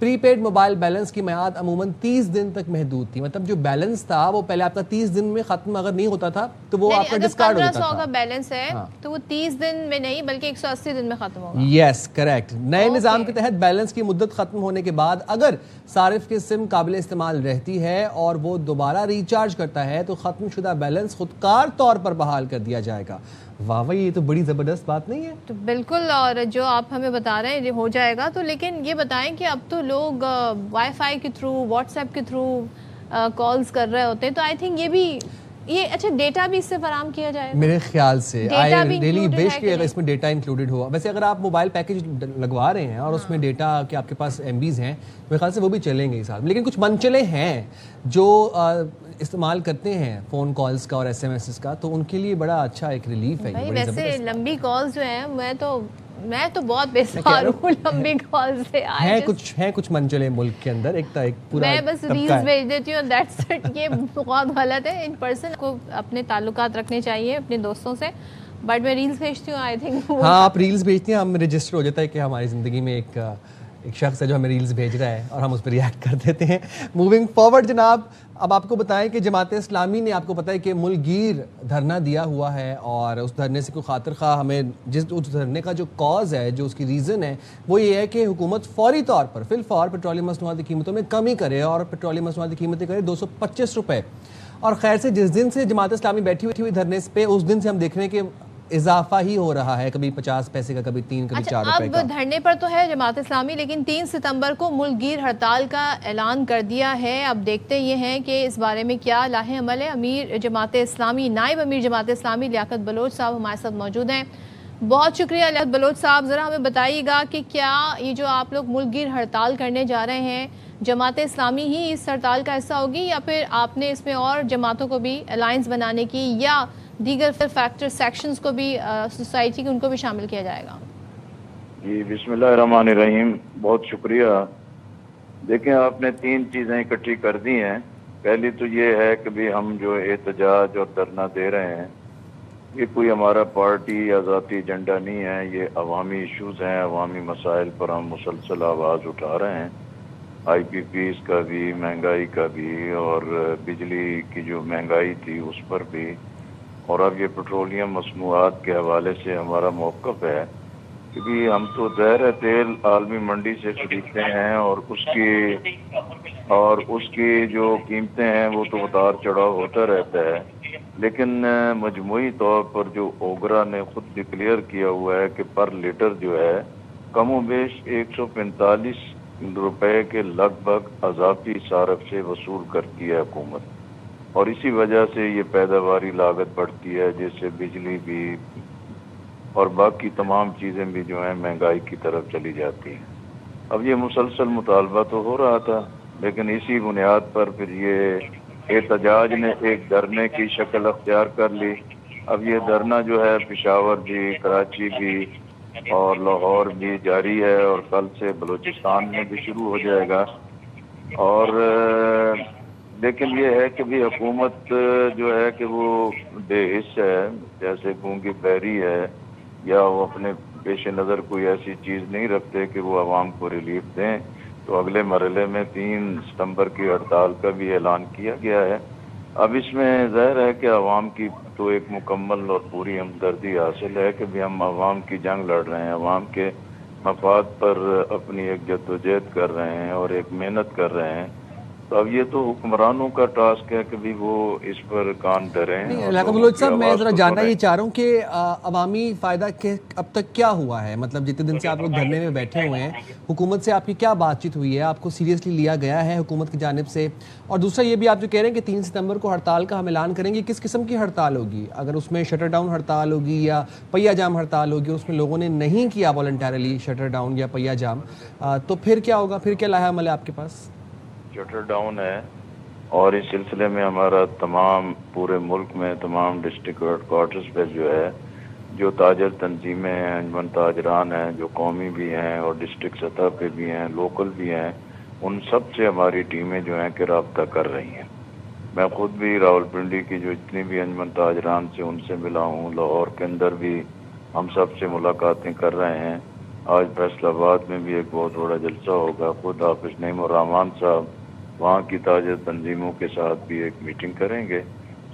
پری پیڈ موبائل بیلنس کی میعاد عموماً 30 دن تک محدود تھی. مطلب جو بیلنس تھا وہ پہلے آپ کا 30 دن میں ختم اگر نہیں ہوتا تھا تو وہ آپ کا ڈسکارڈ ہو جاتا تھا. 1500 کا بیلنس ہے تو وہ 30 دن میں نہیں بلکہ 180 دن میں ختم ہوگا. یس کریکٹ. نئے نظام کے تحت بیلنس کی مدت ختم ہونے کے بعد اگر صارف کی سم قابل استعمال رہتی ہے اور وہ دوبارہ ریچارج کرتا ہے تو ختم شدہ بیلنس خودکار طور پر بحال کر دیا جائے گا. واہ واہ, یہ تو بڑی زبردست بات نہیں ہے؟ تو بالکل, اور جو آپ ہمیں بتا رہے ہیں یہ ہو جائے گا. تو لیکن یہ بتائیں کہ اب تو لوگ وائی فائی کے تھرو, واٹس ایپ کے تھرو کالز کر رہے ہوتے ہیں, تو آئی تھنک یہ اچھا ڈیٹا بھی اس سے فراہم کیا جائے گا میرے خیال سے. ڈیٹا بھی ریئلی included وش ہے کہ اگر اس میں ڈیٹا انکلوڈڈ ہوا. ویسے اگر آپ موبائل پیکج لگوا رہے ہیں اور اس میں ڈیٹا کہ آپ کے پاس ایم بیز ہیں, میرے خیال سے وہ بھی چلیں گے ساتھ. لیکن کچھ منچلے ہیں جو استعمال کرتے ہیں فون کالز کا اور ایس ایم ایس کا, تو ان کے لیے بڑا اچھا ایک ریلیف ہے. بھائی ویسے لمبی کالز جو ہیں میں تو بہت بے سوال ہوں لمبی کال سے. ہیں کچھ منچلے ملک کے اندر, ایک پورا میں بس ریلز بھیج دیتی ہوں, دیٹس اٹ. یہ بہت غلط ہے. ان پرسن کو اپنے تعلقات رکھنے چاہیے اپنے دوستوں سے, بٹ میں ریلز بھیجتی ہوں. آئی تھنک ہاں آپ ریلز بھیجتی ہیں, ہم رجسٹر ہو جاتا ہے کہ ہماری زندگی میں ایک شخص ہے جو ہمیں ریلز بھیج رہا ہے اور ہم اس پہ ریئیکٹ کر دیتے ہیں. موونگ فارورڈ جناب, اب آپ کو بتائیں کہ جماعت اسلامی نے آپ کو پتہ ہے کہ ملک گیر دھرنا دیا ہوا ہے, اور اس دھرنے سے کوئی خاطر خواہ ہمیں اس دھرنے کا جو کاز ہے, جو اس کی ریزن ہے, وہ یہ ہے کہ حکومت فوری طور پر فی الفور پیٹرولیم مصنوعات کی قیمتوں میں کمی کرے اور پیٹرولیم مصنوعات کی قیمتیں کرے 225 روپے. اور خیر سے جس دن سے جماعت اسلامی بیٹھی ہوئی دھرنے پہ, اس دن سے ہم دیکھ رہے ہیں کہ اضافہ ہی ہو رہا ہے, کبھی 50 پیسے کا, کبھی 3, کبھی 4 روپے کا. اب دھرنے پر تو ہے جماعت اسلامی, لیکن 3 ستمبر کو ملک گیر ہڑتال کا اعلان کر دیا ہے. اب دیکھتے یہ ہیں کہ اس بارے میں کیا لاہ عمل ہے. امیر جماعت اسلامی, نائب امیر جماعت اسلامی لیاقت بلوچ صاحب ہمارے ساتھ موجود ہیں. بہت شکریہ لیاقت بلوچ صاحب. ذرا ہمیں بتائیے گا کہ کیا یہ جو آپ لوگ ملک گیر ہڑتال کرنے جا رہے ہیں, جماعت اسلامی ہی اس ہڑتال کا حصہ ہوگی یا پھر آپ نے اس میں اور جماعتوں کو بھی الائنس بنانے کی یا دیگر فیکٹر سیکشنز کو بھی سوسائٹی کے ان کو بھی شامل کیا جائے گا؟ جی بسم اللہ الرحمن الرحیم. بہت شکریہ. دیکھیں آپ نے 3 چیزیں اکٹھی کر دی ہیں. پہلی تو یہ ہے کہ بھی ہم جو احتجاج اور دھرنا دے رہے ہیں یہ کوئی ہمارا پارٹی یا ذاتی ایجنڈا نہیں ہے, یہ عوامی ایشوز ہیں, عوامی مسائل پر ہم مسلسل آواز اٹھا رہے ہیں. آئی پی پیز کا بھی, مہنگائی کا بھی, اور بجلی کی جو مہنگائی تھی اس پر بھی, اور اب یہ پیٹرولیم مصنوعات کے حوالے سے ہمارا موقف ہے کہ بھی ہم تو زہر تیل عالمی منڈی سے خریدتے ہیں اور اس کی جو قیمتیں ہیں وہ تو اتار چڑھاؤ ہوتا رہتا ہے. لیکن مجموعی طور پر جو اوگرا نے خود ڈکلیئر کیا ہوا ہے کہ پر لیٹر جو ہے کم و بیش 145 روپے کے لگ بھگ اضافی صارف سے وصول کرتی ہے حکومت, اور اسی وجہ سے یہ پیداواری لاگت بڑھتی ہے, جس سے بجلی بھی اور باقی تمام چیزیں بھی جو ہیں مہنگائی کی طرف چلی جاتی ہیں. اب یہ مسلسل مطالبہ تو ہو رہا تھا, لیکن اسی بنیاد پر پھر یہ احتجاج نے ایک دھرنے کی شکل اختیار کر لی. اب یہ دھرنا جو ہے پشاور بھی, کراچی بھی اور لاہور بھی جاری ہے, اور کل سے بلوچستان میں بھی شروع ہو جائے گا. اور لیکن یہ ہے کہ بھی حکومت جو ہے کہ وہ بے حس ہے, جیسے گونگی بہری ہے, یا وہ اپنے پیش نظر کوئی ایسی چیز نہیں رکھتے کہ وہ عوام کو ریلیف دیں. تو اگلے مرحلے میں 3 ستمبر کی ہڑتال کا بھی اعلان کیا گیا ہے. اب اس میں ظاہر ہے کہ عوام کی تو ایک مکمل اور پوری ہمدردی حاصل ہے کہ بھی ہم عوام کی جنگ لڑ رہے ہیں, عوام کے مفاد پر اپنی ایک جدوجہد کر رہے ہیں اور ایک محنت کر رہے ہیں. تو اب یہ تو حکمرانوں کا ٹاسک ہے کہ بھی وہ اس پر کان دھریں. لیاقت بلوچ صاحب, میں ذرا جاننا یہ چاہ رہا ہوں کہ عوامی فائدہ اب تک کیا ہوا ہے, مطلب جتنے دن سے آپ لوگ دھرنے میں بیٹھے ہوئے ہیں, حکومت سے آپ کی کیا بات چیت ہوئی ہے, آپ کو سیریسلی لیا گیا ہے حکومت کی جانب سے؟ اور دوسرا یہ بھی آپ جو کہہ رہے ہیں کہ 3 ستمبر کو ہڑتال کا ہم اعلان کریں گے, کس قسم کی ہڑتال ہوگی؟ اگر اس میں شٹر ڈاؤن ہڑتال ہوگی یا پہیا جام ہڑتال ہوگی, اس میں لوگوں نے نہیں کیا والنٹیرلی شٹر ڈاؤن یا پہیا جام, تو پھر کیا ہوگا, پھر کیا لاہ عمل ہے آپ کے پاس؟ شٹر ڈاؤن ہے, اور اس سلسلے میں ہمارا تمام پورے ملک میں تمام ڈسٹرکٹ ہیڈ کوارٹرز پہ جو ہے جو تاجر تنظیمیں ہیں, انجمن تاجران ہیں, جو قومی بھی ہیں اور ڈسٹرکٹ سطح پہ بھی ہیں, لوکل بھی ہیں, ان سب سے ہماری ٹیمیں جو ہیں کہ رابطہ کر رہی ہیں. میں خود بھی راولپنڈی کی جو اتنی بھی انجمن تاجران سے ان سے ملا ہوں, لاہور کے اندر بھی ہم سب سے ملاقاتیں کر رہے ہیں, آج فیصل آباد میں بھی ایک بہت بڑا جلسہ ہوگا. خود حافظ نعیم الرحمان صاحب وہاں کی تاجر تنظیموں کے ساتھ بھی ایک میٹنگ کریں گے.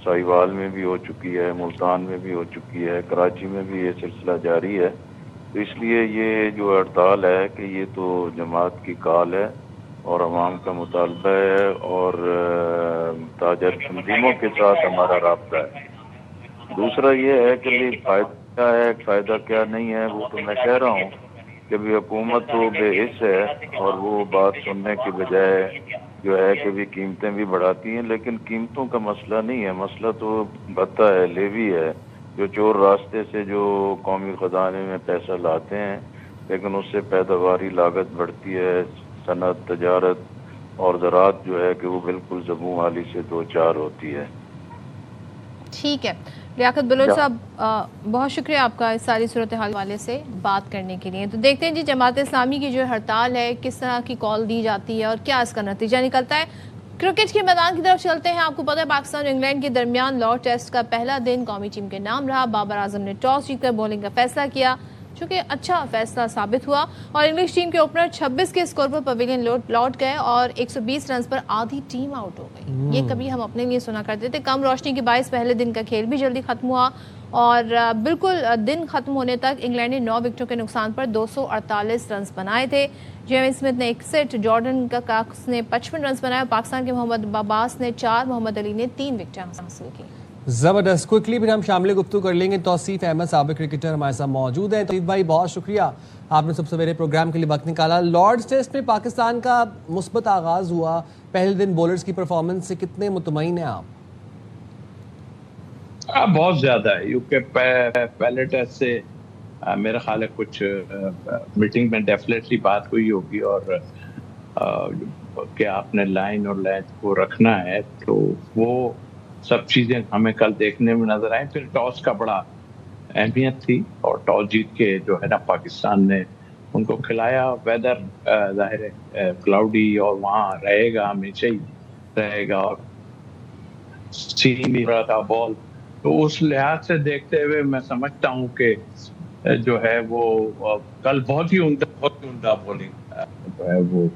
ساہیوال میں بھی ہو چکی ہے, ملتان میں بھی ہو چکی ہے, کراچی میں بھی یہ سلسلہ جاری ہے. تو اس لیے یہ جو ہڑتال ہے کہ یہ تو جماعت کی کال ہے اور عوام کا مطالبہ ہے اور تاجر تنظیموں کے ساتھ ہمارا رابطہ ہے. دوسرا یہ ہے کہ فائدہ کیا ہے, فائدہ کیا نہیں ہے, وہ تو میں کہہ رہا ہوں کہ بھی حکومت تو بے حس ہے اور وہ بات سننے کی بجائے جو ہے کہ بھی قیمتیں بھی بڑھاتی ہیں. لیکن قیمتوں کا مسئلہ نہیں ہے, مسئلہ تو بھتہ ہے, لیوی ہے, جو چور راستے سے جو قومی خزانے میں پیسہ لاتے ہیں, لیکن اس سے پیداواری لاگت بڑھتی ہے, صنعت, تجارت اور زراعت جو ہے کہ وہ بالکل زبوں والی سے دو چار ہوتی ہے. ٹھیک ہے لیاقت بلوچ صاحب, بہت شکریہ آپ کا اس ساری صورتحال والے سے بات کرنے کے لیے. تو دیکھتے ہیں جی جماعت اسلامی کی جو ہڑتال ہے کس طرح کی کال دی جاتی ہے اور کیا اس کا نتیجہ نکلتا ہے. کرکٹ کے میدان کی طرف چلتے ہیں. آپ کو پتہ ہے پاکستان اور انگلینڈ کے درمیان لارڈ ٹیسٹ کا پہلا دن قومی ٹیم کے نام رہا. بابر اعظم نے ٹاس جیت کر بولنگ کا فیصلہ کیا, چونکہ اچھا فیصلہ ثابت ہوا, اور انگلش ٹیم کے اوپنر 26 کے اسکور پر پویلین لوٹ گئے اور 120 رنز پر آدھی ٹیم آؤٹ ہو گئی. یہ کبھی ہم اپنے لیے سنا کرتے تھے. کم روشنی کے باعث پہلے دن کا کھیل بھی جلدی ختم ہوا اور بالکل دن ختم ہونے تک انگلینڈ نے 9 وکٹوں کے نقصان پر 248 رنز بنائے تھے. جیمن اسمتھ نے 61, جارڈن کاکس نے 55 رنز بنائے. پاکستان کے محمد عباس نے 4, محمد علی نے 3 وکٹیں حاصل کی. زبردست. کوئکلی پھر ہم شامل گفتگو کر لیں گے. توصیف احمد سابق کرکٹر ہمارے ساتھ موجود ہیں. توصیف بھائی بہت شکریہ, آپ نے سب سویرے پروگرام کے لیے وقت نکالا. لارڈز ٹیسٹ میں پاکستان کا مثبت آغاز ہوا, پہلے دن بولرز کی پرفارمنس سے کتنے مطمئن ہیں آپ؟ بہت زیادہ ہے, کیونکہ پہلے ٹیسٹ سے میرا خیال ہے کچھ میٹنگ میں ڈیفینیٹلی بات ہوئی ہوگی اور کہ آپ نے لائن اور لینتھ کو رکھنا ہے, تو وہ سب چیزیں ہمیں کل دیکھنے میں نظر آئیں. پھر ٹاس کا بڑا اہمیت تھی اور ٹاس جیت کے جو ہے نا پاکستان نے ان کو کھلایا. ویدر ظاہر ہے کلاؤڈی اور وہاں رہے گا, ہمیشہ ہی رہے گا, اور سین بھی رہا تھا بال, تو اس لحاظ سے دیکھتے ہوئے میں سمجھتا ہوں کہ جو ہے وہ کل بہت ہی عمدہ بولنگ جو ہے وہ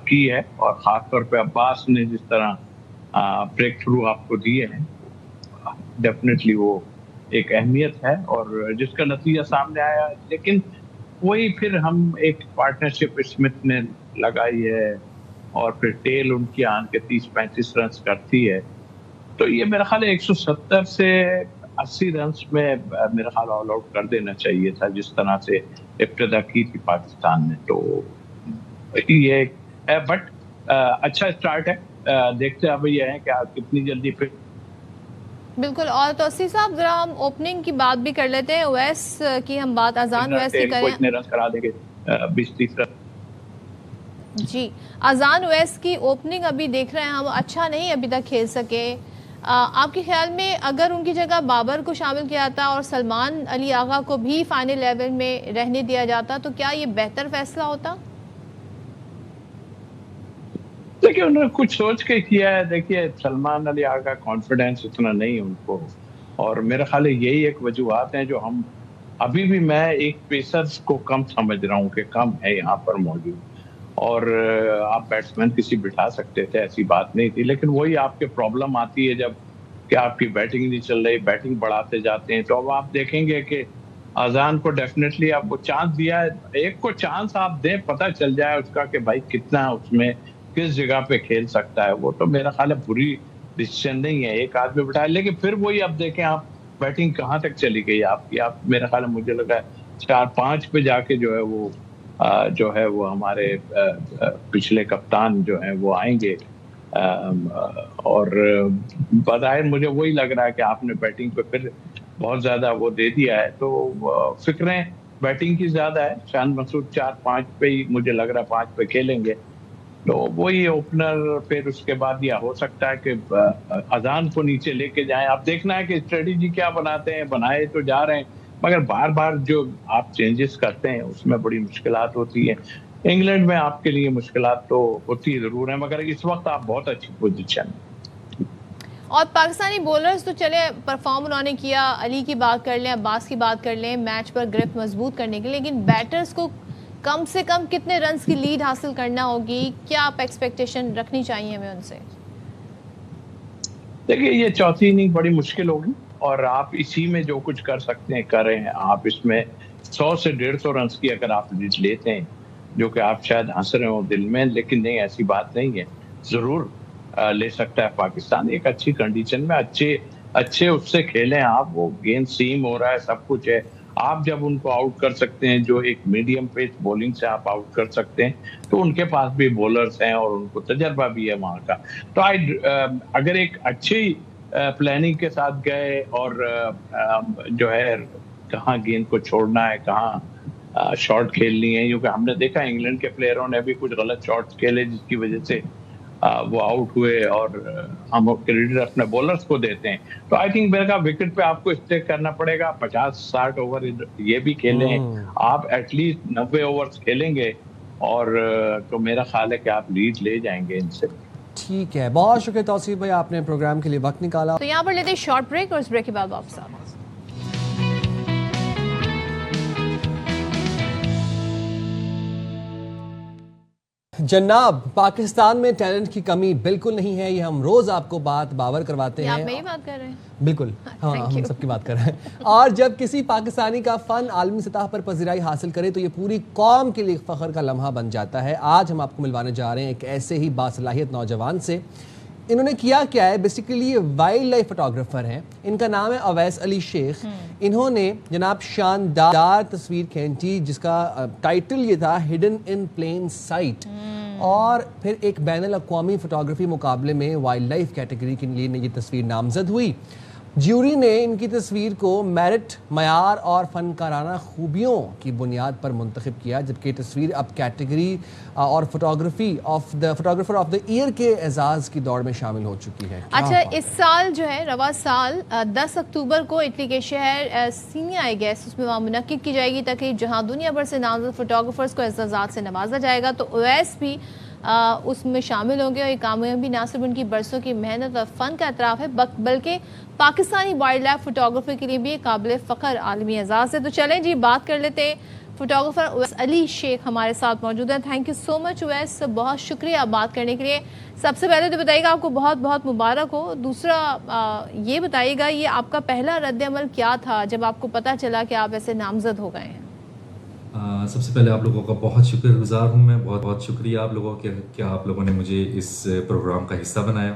کی ہے, اور خاص طور پہ عباس نے جس طرح بریک تھرو آپ کو دیے ہیں, ڈیفینیٹلی وہ ایک اہمیت ہے اور جس کا نتیجہ سامنے آیا. لیکن وہی پھر ہم ایک پارٹنرشپ اسمتھ نے لگائی ہے اور پھر ٹیل ان کی آن کے 30-35 رنز کرتی ہے, تو یہ میرا خیال ہے 170 سے 80 رنز میں میرا خیال آل آؤٹ کر دینا چاہیے تھا جس طرح سے ابتدا کی تھی پاکستان نے. تو یہ ہے, بٹ اچھا اسٹارٹ ہے. دیکھتے اب یہ ہے کہ کتنی جلدی پھر. بالکل. اور توصیف صاحب ذرا ہم اوپننگ کی بات بھی کر لیتے ہیں. اویس کی ہم بات اذان اویس کی کریں. اتنے رنز کرا دیں گے 20-30 رن. جی, اذان اویس کی اوپننگ ابھی دیکھ رہے ہیں ہم, اچھا نہیں ابھی تک کھیل سکے. آپ کے خیال میں اگر ان کی جگہ بابر کو شامل کیا جاتا اور سلمان علی آغا کو بھی فائنل لیول میں رہنے دیا جاتا تو کیا یہ بہتر فیصلہ ہوتا؟ دیکھیے انہوں نے کچھ سوچ کے کیا ہے. دیکھیے سلمان علی آغا کانفیڈینس اتنا نہیں ان کو, اور میرا خیال ہے یہی ایک وجوہات ہیں جو ہم ابھی بھی میں ایک پیسرز کو کم سمجھ رہا ہوں کہ کم ہے یہاں پر موجود. اور آپ بیٹسمین کسی بٹھا سکتے تھے, ایسی بات نہیں تھی, لیکن وہی آپ کے پرابلم آتی ہے جب کہ آپ کی بیٹنگ نہیں چل رہی, بیٹنگ بڑھاتے جاتے ہیں. تو اب آپ دیکھیں گے کہ اذان کو ڈیفینیٹلی آپ کو چانس دیا ہے, ایک کو چانس آپ دیں, پتہ چل جائے اس کا کہ بھائی کتنا اس میں کس جگہ پہ کھیل سکتا ہے. وہ تو میرا خیال ہے بری ڈیسیژن نہیں ہے ایک آدمی بٹھایا, لیکن پھر وہی اب دیکھیں آپ بیٹنگ کہاں تک چلی گئی آپ کی. آپ میرا خیال ہے مجھے لگا ہے 4-5 پہ جا کے جو ہے وہ ہمارے پچھلے کپتان جو ہیں وہ آئیں گے, اور بظاہر مجھے وہی لگ رہا ہے کہ آپ نے بیٹنگ پہ پھر بہت زیادہ وہ دے دیا ہے. تو فکریں بیٹنگ کی زیادہ ہے. شان مسعود 4-5 پہ ہی مجھے لگ رہا ہے 5 پہ کھیلیں گے, تو وہی اوپنر. پھر اس کے بعد یہ ہو سکتا ہے کہ اذان کو نیچے لے کے جائیں. اب دیکھنا ہے کہ اسٹریٹجی کیا بناتے ہیں, بنائے تو جا رہے ہیں, مگر بار بار جو آپ چینجز کرتے ہیں اس میں بڑی مشکلات ہوتی ہیں. انگلینڈ میں آپ کے لیے مشکلات تو ہوتی ضرور ہیں, مگر اس وقت آپ بہت اچھی پوزیشن. اور پاکستانی بولرز تو چلے پرفارم انہوں نے کیا, علی کی بات کر لیں, عباس کی بات کر لیں, میچ پر گرپ مضبوط کرنے کے لیے, لیکن بیٹرز کو کم سے کم کتنے رنز کی لیڈ حاصل کرنا ہوگی, کیا آپ ایکسپیکٹیشن رکھنی چاہیے ہمیں ان سے؟ دیکھیے یہ چوتھی اننگ بڑی مشکل ہوگی اور آپ اسی میں جو کچھ کر سکتے ہیں کریں. آپ اس میں 100 سے 150 رنز کی اگر آپ لیڈ لیتے ہیں, جو کہ آپ شاید ہنس رہے ہوں دل میں, لیکن نہیں ایسی بات نہیں ہے, ضرور لے سکتا ہے پاکستان ایک اچھی کنڈیشن میں. اچھے اس سے کھیلیں آپ, وہ گیند سیم ہو رہا ہے, سب کچھ ہے, آپ جب ان کو آؤٹ کر سکتے ہیں, جو ایک میڈیم پیس بولنگ سے آپ آؤٹ کر سکتے ہیں, تو ان کے پاس بھی بولرز ہیں اور ان کو تجربہ بھی ہے وہاں کا. تو اگر ایک اچھی پلاننگ کے ساتھ گئے اور جو ہے کہاں گیند کو چھوڑنا ہے, کہاں شارٹ کھیلنی ہے, کیونکہ ہم نے دیکھا انگلینڈ کے پلیئروں نے بھی کچھ غلط شارٹس کھیلے جس کی وجہ سے وہ آؤٹ ہوئے, اور ہم کریڈٹ اپنے بولرز کو دیتے ہیں. تو آئی تھنک میرے کا وکٹ پہ آپ کو اسٹے کرنا پڑے گا, 50-60 اوور یہ بھی کھیلیں آپ, ایٹ لیسٹ 90 اوورز کھیلیں گے, اور تو میرا خیال ہے کہ آپ لیڈ لے جائیں گے ان سے. ٹھیک ہے, بہت شکریہ توصیف بھائی, آپ نے پروگرام کے لیے وقت نکالا. تو یہاں پر لیتے ہیں شارٹ بریک اور اس بریک کے بعد واپس آتے ہیں. جناب, پاکستان میں ٹیلنٹ کی کمی بالکل نہیں ہے, یہ ہم روز آپ کو بات باور کرواتے ہیں. آپ میں ہی بات کر رہے ہیں؟ بالکل, ہاں ہم سب کی بات کر رہے ہیں. اور جب کسی پاکستانی کا فن عالمی سطح پر پذیرائی حاصل کرے تو یہ پوری قوم کے لیے فخر کا لمحہ بن جاتا ہے. آج ہم آپ کو ملوانے جا رہے ہیں ایک ایسے ہی باصلاحیت نوجوان سے. انہوں نے کیا ہے, بیسیکلی یہ وائلڈ لائف فوٹوگرافر ہیں. ان کا نام ہے اویس علی شیخ. انہوں نے جناب شاندار تصویر کھینچی جس کا ٹائٹل یہ تھا ہڈن ان پلین سائٹ, اور پھر ایک بین الاقوامی فوٹوگرافی مقابلے میں وائلڈ لائف کیٹیگری کے لیے یہ تصویر نامزد ہوئی. جیوری نے ان کی تصویر کو میرٹ, معیار اور فنکارانہ خوبیوں کی بنیاد پر منتخب کیا, جبکہ تصویر اب کیٹیگری اور فوٹوگرافر آف دا ایئر کے اعزاز کی دوڑ میں شامل ہو چکی ہے. اچھا, اس سال جو ہے رواں سال 10 اکتوبر کو اٹلی کے شہر سینیا آئی گیس اس میں وہاں منعقد کی جائے گی تقریب, جہاں دنیا بھر سے نامزد فوٹوگرافرز کو اعزازات سے نوازا جائے گا. تو اویس بھی اس میں شامل ہوں گے, اور یہ کامیابی نہ صرف ان کی برسوں کی محنت اور فن کا اعتراف ہے بلکہ پاکستانی وائلڈ لائف فوٹوگرافی کے لیے بھی قابل فخر عالمی اعزاز ہے. تو چلیں جی بات کر لیتے ہیں. فوٹوگرافر اویس علی شیخ ہمارے ساتھ موجود ہیں. تھینک یو سو مچ اویس, بہت شکریہ آپ بات کرنے کے لیے. سب سے پہلے تو بتائیے گا آپ کو بہت بہت مبارک ہو. دوسرا یہ بتائیے گا یہ آپ کا پہلا رد عمل کیا تھا جب آپ کو پتہ چلا کہ آپ ایسے نامزد ہو گئے ہیں؟ سب سے پہلے آپ لوگوں کا بہت شکر گزار ہوں میں, بہت بہت شکریہ آپ لوگوں کے کہ آپ لوگوں نے مجھے اس پروگرام کا حصہ بنایا.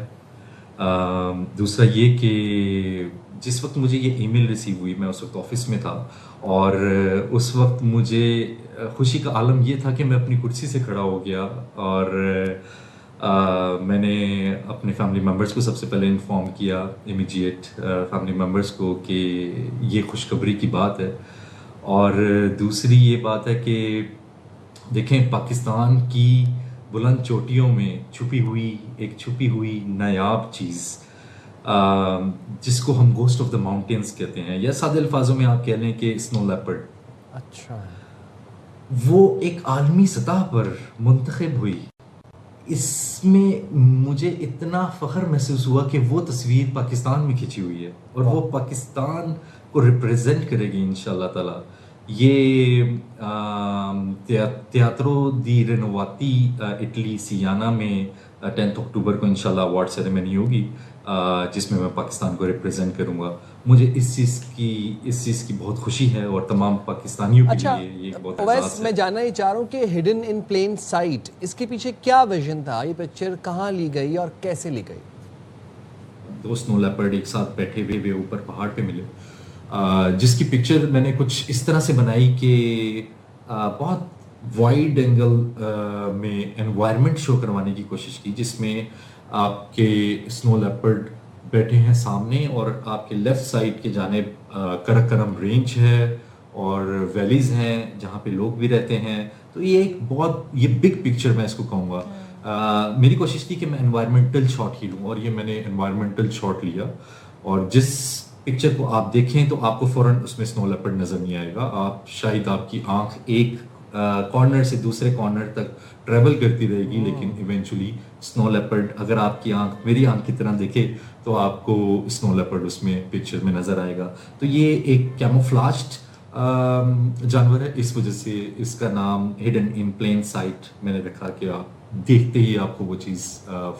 دوسرا یہ کہ جس وقت مجھے یہ ای میل ریسیو ہوئی میں اس وقت آفس میں تھا, اور اس وقت مجھے خوشی کا عالم یہ تھا کہ میں اپنی کرسی سے کھڑا ہو گیا, اور میں نے اپنے فیملی ممبرس کو سب سے پہلے انفارم کیا, امیجیٹ فیملی ممبرس کو, کہ یہ خوشخبری کی بات ہے. اور دوسری یہ بات ہے کہ دیکھیں پاکستان کی بلند چوٹیوں میں چھپی ہوئی نایاب چیز جس کو ہم گوسٹ آف دا ماؤنٹینز کہتے ہیں, یا سادے الفاظوں میں آپ کہہ لیں کہ اسنو لیپرڈ, اچھا وہ ایک عالمی سطح پر منتخب ہوئی. اس میں مجھے اتنا فخر محسوس ہوا کہ وہ تصویر پاکستان میں کھینچی ہوئی ہے, اور وہ پاکستان کو ریپریزنٹ کرے گی انشاءاللہ تعالی. یہ تیاترو دی رینوواتی اٹلی سیانا میں 10 اکتوبر کو انشاءاللہ اوارڈ سیریمنی ہوگی, جس میں پاکستان کو ریپریزنٹ کروں گا. مجھے اس چیز کی بہت خوشی ہے, اور تمام پاکستانیوں کے لیے یہ بہت احساس ہے. میں جاننا ہی چاہ رہا ہوں کہ ہڈن ان پلین سائٹ, اس کے پیچھے کیا ویژن تھا, یہ پکچر کہاں لی گئی اور کیسے لی گئی؟ 2 اسنو لیپرڈ ایک ساتھ بیٹھے ہوئے اوپر پہاڑ پہ ملے, جس کی پکچر میں نے کچھ اس طرح سے بنائی کہ بہت وائڈ اینگل میں انوائرمنٹ شو کروانے کی کوشش کی, جس میں آپ کے اسنو لیپرڈ بیٹھے ہیں سامنے, اور آپ کے لیفٹ سائڈ کے جانب کرکرم رینج ہے اور ویلیز ہیں جہاں پہ لوگ بھی رہتے ہیں. تو یہ ایک یہ بگ پکچر میں اس کو کہوں گا. میری کوشش تھی کہ میں انوائرمنٹل شاٹ ہی لوں, اور یہ میں نے انوائرمنٹل شاٹ لیا, اور جس پکچر کو آپ دیکھیں تو آپ کو فوراً اس میں اسنو لیپرڈ نظر نہیں آئے گا. آپ شاید آپ کی آنکھ ایک کارنر سے دوسرے کارنر تک ٹریول کرتی رہے گی, لیکن ایونچولی اسنو لیپرڈ اگر آپ کی آنکھ میری آنکھ کی طرح دیکھے تو آپ کو اسنو لیپرڈ اس میں پکچر میں نظر آئے گا. تو یہ ایک کیموفلاجڈ جانور ہے, اس وجہ سے اس کا نام ہڈن ان پلین سائٹ میں نے رکھا کہ آپ دیکھتے ہی آپ کو وہ چیز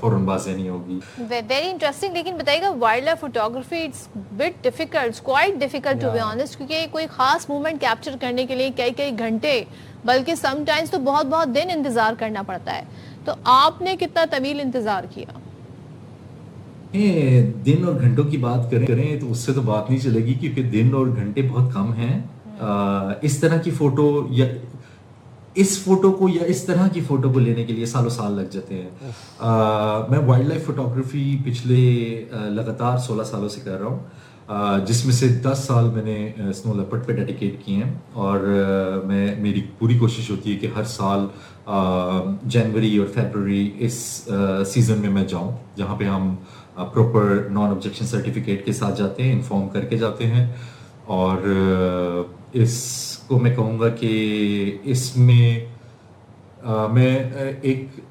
فوراً واضح نہیں ہوگی. Very interesting. لیکن بتائیے گا wildlife photography it's but difficult, quite difficult to be honest, کیونکہ کوئی خاص مومنٹ کیپچر کرنے کے لیے کئی گھنٹے بلکہ سم ٹائمز تو بہت دن انتظار کرنا پڑتا ہے. تو آپ نے کتنا طویل انتظار کیا؟ دن اور گھنٹوں کی بات کریں تو اس سے تو بات نہیں چلے گی, کیونکہ دن اور گھنٹے بہت کم ہیں. اس طرح کی فوٹو یا اس فوٹو کو یا اس طرح کی فوٹو کو لینے کے لیے سالوں سال لگ جاتے ہیں. میں وائلڈ لائف فوٹوگرافی پچھلے لگاتار 16 سالوں سے کر رہا ہوں, جس میں سے 10 سال میں نے اسنو لیپرڈ پہ ڈیڈیکیٹ کیے ہیں. اور میری پوری کوشش ہوتی ہے کہ ہر سال جنوری اور فیبروری اس سیزن میں جاؤں, جہاں پہ ہم پراپر نان آبجیکشن سرٹیفکیٹ کے ساتھ جاتے ہیں, انفارم کر کے جاتے ہیں. اور اس کو میں کہوں گا کہ اس میں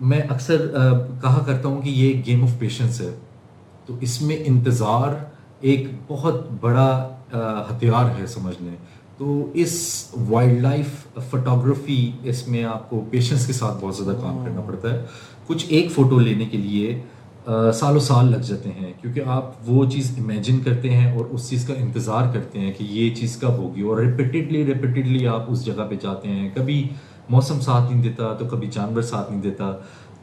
میں اکثر کہا کرتا ہوں کہ یہ ایک گیم آف پیشنس ہے. تو اس میں انتظار ایک بہت بڑا ہتھیار ہے سمجھ لیں. تو اس وائلڈ لائف فوٹوگرافی اس میں آپ کو پیشنس کے ساتھ بہت زیادہ کام کرنا پڑتا ہے. کچھ ایک فوٹو لینے کے لیے سالوں سال لگ جاتے ہیں, کیونکہ آپ وہ چیز امیجن کرتے ہیں اور اس چیز کا انتظار کرتے ہیں کہ یہ چیز کب ہوگی, اور ریپیٹیڈلی آپ اس جگہ پہ جاتے ہیں. کبھی موسم ساتھ نہیں دیتا تو کبھی جانور ساتھ نہیں دیتا,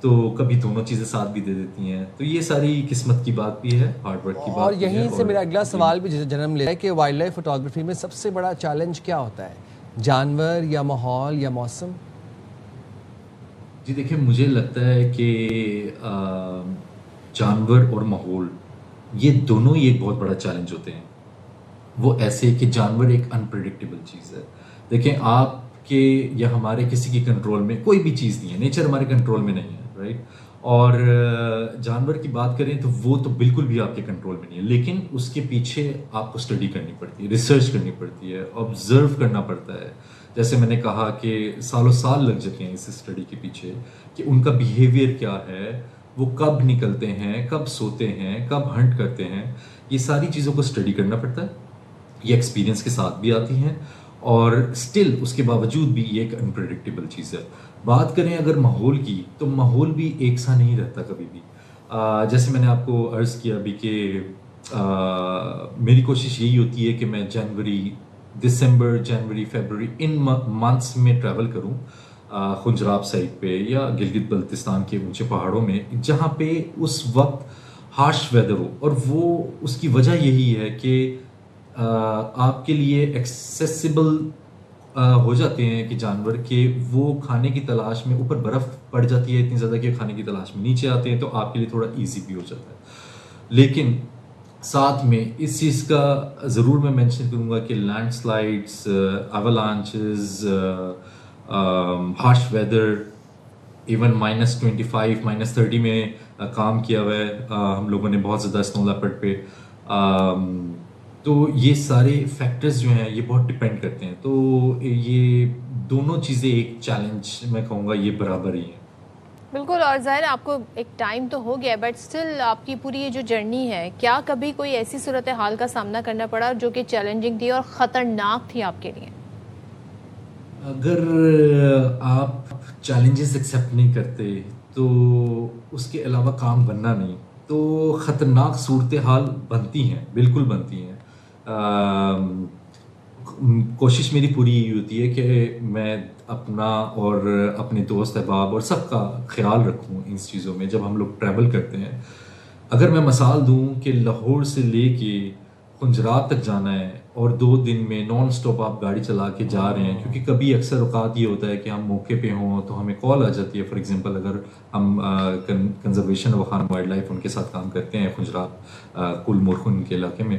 تو کبھی دونوں چیزیں ساتھ بھی دے دیتی ہیں. تو یہ ساری قسمت کی بات بھی ہے, ہارڈ ورک کی بات. اور یہیں سے میرا اگلا سوال بھی جنم لے رہا ہے کہ وائلڈ لائف فوٹوگرافی میں سب سے بڑا چیلنج کیا ہوتا ہے, جانور یا ماحول یا موسم؟ جی دیکھیں, مجھے لگتا ہے کہ جانور اور ماحول یہ دونوں ہی ایک بہت بڑا چیلنج ہوتے ہیں. وہ ایسے کہ جانور ایک انپریڈکٹیبل چیز ہے. دیکھیں, آپ کے یا ہمارے کسی کی کنٹرول میں کوئی بھی چیز نہیں ہے, نیچر ہمارے کنٹرول میں نہیں ہے, رائٹ. اور جانور کی بات کریں تو وہ تو بالکل بھی آپ کے کنٹرول میں نہیں ہے, لیکن اس کے پیچھے آپ کو اسٹڈی کرنی پڑتی ہے, ریسرچ کرنی پڑتی ہے, آبزرو کرنا پڑتا ہے. جیسے میں نے کہا کہ سالوں سال لگ جاتے ہیں اس اسٹڈی کے پیچھے کہ ان کا بیہیویئر کیا ہے, وہ کب نکلتے ہیں, کب سوتے ہیں, کب ہنٹ کرتے ہیں. یہ ساری چیزوں کو اسٹڈی کرنا پڑتا ہے. یہ ایکسپیرینس کے ساتھ بھی آتی ہیں, اور اسٹل اس کے باوجود بھی یہ ایک انپریڈکٹیبل چیز ہے. بات کریں اگر ماحول کی, تو ماحول بھی ایک سا نہیں رہتا کبھی بھی. جیسے میں نے آپ کو عرض کیا ابھی کہ میری کوشش یہی ہوتی ہے کہ میں دسمبر, جنوری, فیبروری ان منتھس میں ٹریول کروں خنجراب سائٹ پہ یا گلگت بلتستان کے اونچے پہاڑوں میں, جہاں پہ اس وقت ہارش ویدر ہو. اور وہ اس کی وجہ یہی ہے کہ آپ کے لیے ایکسیسیبل ہو جاتے ہیں کہ جانور کے وہ کھانے کی تلاش میں, اوپر برف پڑ جاتی ہے اتنی زیادہ کہ کھانے کی تلاش میں نیچے آتے ہیں, تو آپ کے لیے تھوڑا ایزی بھی ہو جاتا ہے. لیکن ساتھ میں اس چیز کا ضرور میں مینشن کروں گا کہ landslides, avalanches, harsh weather, even -25 -30 میں کام کیا ہوا ہے ہم لوگوں نے بہت زیادہ اسنو لیپرڈ پہ. تو یہ سارے فیکٹرز جو ہیں یہ بہت ڈپینڈ کرتے ہیں. تو یہ دونوں چیزیں ایک چیلنج میں کہوں گا یہ برابر ہی ہیں. بالکل. اور ظاہر ہے آپ کو ایک ٹائم تو ہو گیا, بٹ اسٹل آپ کی پوری یہ جو جرنی ہے, کیا کبھی کوئی ایسی صورتحال کا سامنا کرنا پڑا جو کہ چیلنجنگ تھی اور خطرناک تھی آپ کے لیے؟ اگر آپ چیلنجز ایکسیپٹ نہیں کرتے تو اس کے علاوہ کام بننا نہیں, تو خطرناک صورتحال بنتی ہیں, بالکل بنتی ہیں. کوشش میری پوری یہی ہوتی ہے کہ میں اپنا اور اپنے دوست احباب اور سب کا خیال رکھوں ان چیزوں میں جب ہم لوگ ٹریول کرتے ہیں. اگر میں مثال دوں کہ لاہور سے لے کے خنجرات تک جانا ہے اور 2 دن میں نان سٹاپ آپ گاڑی چلا کے جا رہے ہیں, کیونکہ کبھی اکثر اوقات یہ ہوتا ہے کہ ہم موقع پہ ہوں تو ہمیں کال آ جاتی ہے. فار ایگزامپل اگر ہم کنزرویشن و خان وائلڈ لائف ان کے ساتھ کام کرتے ہیں خنجرات کل مرخن کے علاقے میں,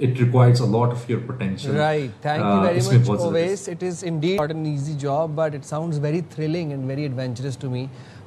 it requires a lot of your potential. Right. Thank you very much, Owais. It is indeed not an easy job, but it sounds very thrilling and very adventurous to me.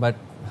but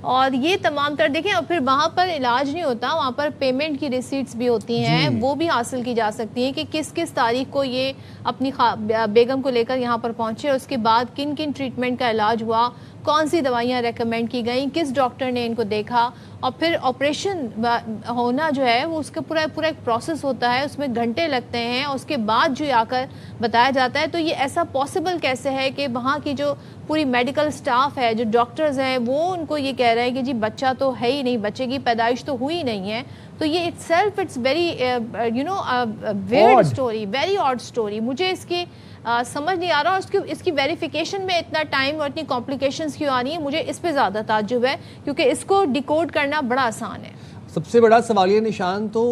اور یہ تمام تر دیکھیں. اور پھر وہاں پر علاج نہیں ہوتا, وہاں پر پیمنٹ کی ریسیٹس بھی ہوتی ہیں, وہ بھی حاصل کی جا سکتی ہیں کہ کس کس تاریخ کو یہ اپنی بیگم کو لے کر یہاں پر پہنچے, اس کے بعد کن کن ٹریٹمنٹ کا علاج ہوا, کون سی دوائیاں ریکمینڈ کی گئیں, کس ڈاکٹر نے ان کو دیکھا, اور پھر آپریشن ہونا جو ہے وہ اس کا پورا ایک پروسیس ہوتا ہے, اس میں گھنٹے لگتے ہیں, اس کے بعد جو آ کر بتایا جاتا ہے. تو یہ ایسا پاسبل کیسے ہے کہ وہاں کی جو پوری میڈیکل سٹاف ہے, جو ڈاکٹرز ہیں, وہ ان کو یہ کہہ رہے ہیں کہ جی بچہ تو ہے ہی نہیں, بچے کی پیدائش تو ہوئی نہیں ہے. تو یہ it's very weird story, very odd story. مجھے اس کی سمجھ نہیں آ رہا, اور اس کی ویریفیکیشن میں اتنا ٹائم اور اتنی کمپلیکیشنز کیوں آ رہی ہیں, مجھے اس پہ زیادہ تعجب ہے, کیونکہ اس کو ڈیکوڈ کرنا بڑا آسان ہے. سب سے بڑا سوالیہ نشان تو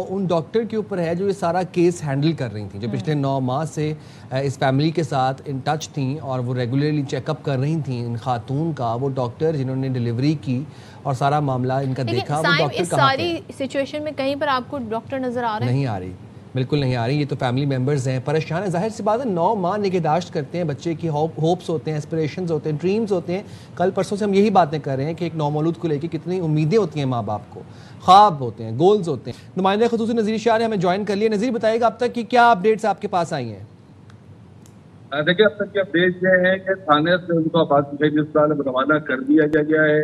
ان ڈاکٹر کے اوپر ہے جو یہ سارا کیس ہینڈل کر رہی تھیں, جو پچھلے 9 ماہ سے اس فیملی کے ساتھ ان ٹچ تھیں اور وہ ریگولرلی چیک اپ کر رہی تھیں ان خاتون کا. وہ ڈاکٹر جنہوں نے ڈیلیوری کی اور سارا معاملہ ان کا دیکھا, وہ ڈاکٹر کہاں ساری سچویشن میں کہیں پر آپ کو ڈاکٹر نظر آ رہے ہیں؟ نہیں آ رہی, بالکل نہیں آ رہی. یہ تو فیملی ممبرز ہیں, پریشان ہیں. ظاہر سی بات ہے, 9 ماہ نگہداشت کرتے ہیں بچے کی, ہوپس ہوتے ہیں, اسپریشنز ہوتے ہیں, ڈریمز ہوتے ہیں. کل پرسوں سے ہم یہی باتیں کر رہے ہیں کہ ایک نومولود کو لے کے کتنی امیدیں ہوتی ہیں ماں باپ کو, خواب ہوتے ہیں, گولز ہوتے ہیں. نمائندہ خصوصی نذیر شاہ نے ہمیں جوائن کر لیا. نذیر, بتائیے گا اب تک کی کیا اپڈیٹس آپ کے پاس آئی ہیں؟ دیکھیے, اب تک کی اپڈیٹ یہ ہے کہ تھانے سے ان کو آباد اسپتال میں روانہ کر دیا گیا ہے.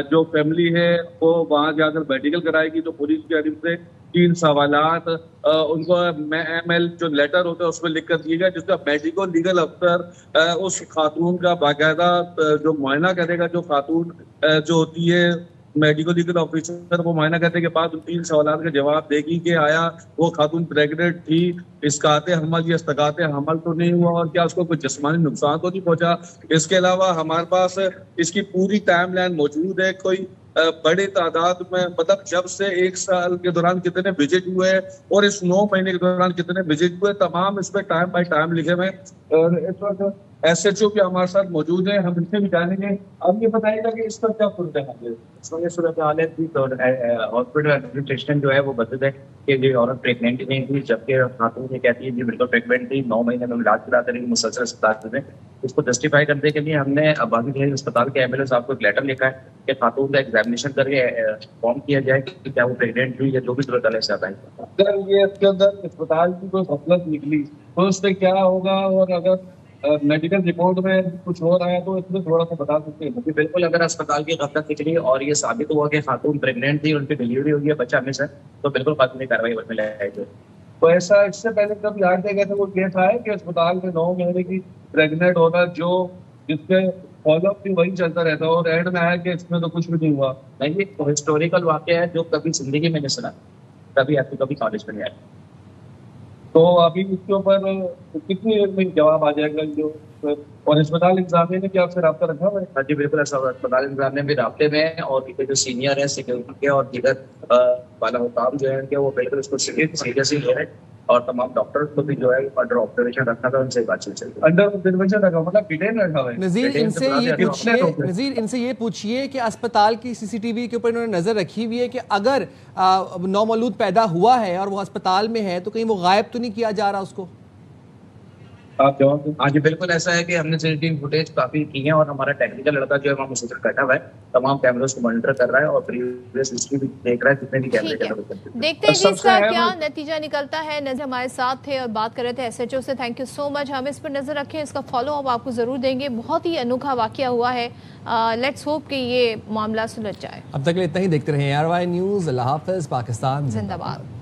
جو فیملی ہے وہ وہاں جا کر میڈیکل کرائے گی. تو پولیس کی جانب سے 3 سوالات ان کو ایم ایل جو لیٹر ہوتا ہے اس میں لکھ کر دیے گا, جس کا میڈیکل لیگل افسر اس خاتون کا باقاعدہ جو معائنہ کرے گا. جو خاتون جو ہوتی ہے میڈیکل لیگل آفیسر, وہ معائنہ کرنے کے بعد ان 3 سوالات کا جواب دے گی کہ آیا وہ خاتون پریگننٹ تھی, اسقاط حمل یا استقاط حمل تو نہیں ہوا, اور کیا اس کو کوئی جسمانی نقصان تو نہیں پہنچا. اس کے علاوہ ہمارے پاس اس کی پوری ٹائم لائن موجود ہے. کوئی بڑی تعداد میں, مطلب جب سے 1 سال کے دوران کتنے وزٹ ہوئے اور اس 9 مہینے کے دوران کتنے وزٹ ہوئے, تمام اس پہ ٹائم بائی ٹائم لکھے ہوئے. اور اس وقت ایس ایچ او بھی ہمارے ساتھ موجود ہیں, ہم ان سے بھی جانیں گے. اب یہ بتائیے گا کہ اس پر کیا صورتحال ہے؟ اس میں یہ صورتحال ہے کہ ہاسپٹل ایڈمنسٹریشن جو ہے وہ بتاتے ہے کہ یہ عورت پریگننٹ نہیں تھی, جبکہ خاتون یہ کہتی ہے کہ بالکل پریگننٹ تھی. 9 مہینے میں علاج کراتے رہی مسلسل اسپتال میں. اس کو جسٹیفائی کرنے کے لیے ہم نے آبادی شہر اسپتال کے ایم ایل اے صاحب کو ایک لیٹر لکھا ہے کہ خاتون کا ایگزامینیشن کر کے فارم کیا جائے کہ کیا وہ پریگننٹ ہوئی یا جو بھی صورتحال ہے زیادہ ہے. اگر یہ اس کے اندر اسپتال کی کوئی غفلت نکلی تو اس سے کیا ہوگا, اور اگر میڈیکل رپورٹ میں کچھ ہو رہا ہے تو اس میں تھوڑا سا بتا سکتے ہیں؟ بالکل, اگر اسپتال کی غفلت نکلی اور یہ ثابت ہوا کہ خاتون پریگننٹ تھی, ان کی ڈلیوری ہوئی ہے, بچہ مس ہے, تو بالکل قانونی کارروائی میں لائے گی. تو ایسا اس سے پہلے کب یاد دے گئے تھے وہ کیس آئے کہ اسپتال میں 9 مہینے کی پریگننٹ ہونا, جو جس کے فالو اپ بھی وہی چلتا رہتا ہے, اور اینڈ میں آیا کہ اس میں تو کچھ بھی نہیں ہوا. نہیں, یہ ہسٹوریکل واقعہ ہے جو کبھی زندگی میں نہیں سنا, کبھی آپ کو کبھی کالج میں نہیں آیا. تو ابھی اس کے اوپر کتنی دیر میں جواب آ جائے گا؟ جو اور اسپتال انتظامیہ نے کیا آپ سے رابطہ رکھا ہوا ہے؟ ہاں جی بالکل, ایسا اسپتال انتظامیہ بھی رابطے میں ہیں, اور جو سینئر ہیں سیکورٹی کے اور دیگر بالا حکام جو ہیں وہ بالکل اس کو سیریس ہی ہے, اور تمام ڈاکٹر کو بھی جو ہے انڈر آبزرویشن رکھا تھا, ان سے بات چیت چل رہی ہے. انڈر آبزرویشن رکھا مطلب ڈیٹین رکھا ہوا ہے. نذیر ان سے یہ پوچھیے کہ اسپتال کی سی سی ٹی وی کے اوپر انہوں نے نظر رکھی ہوئی ہے کہ اگر نومولود پیدا ہوا ہے اور وہ اسپتال میں ہے تو کہیں وہ غائب تو نہیں کیا جا رہا اس کو؟ ہاں جی بالکل ایسا ہے کہ ہم نے سی سی ٹی وی فوٹیج کافی کی ہیں, اور ہمارا ٹیکنیکل لڑکا جو ہے وہاں مسلسل بیٹھا ہوا ہے, تمام کیمروں کو مانیٹر کر رہا ہے اور پریویس ہسٹری بھی دیکھ رہا ہے جتنے بھی کیمرے دیکھتے ہیں اس کا کیا نتیجہ نکلتا ہے. نظر ہمارے ساتھ تھے اور بات کر رہے تھے ایس ایچ او سے. تھینک یو سو مچ. ہم اس پر نظر رکھیں, اس کا فالو اپ آپ کو ضرور دیں گے. بہت ہی انوکھا واقعہ ہوا ہے, لیٹس ہوپ کہ یہ معاملہ سلجھ جائے. اب تک اتنا ہی. دیکھتے رہیں ARY نیوز. اللہ حافظ. پاکستان زندہ باد.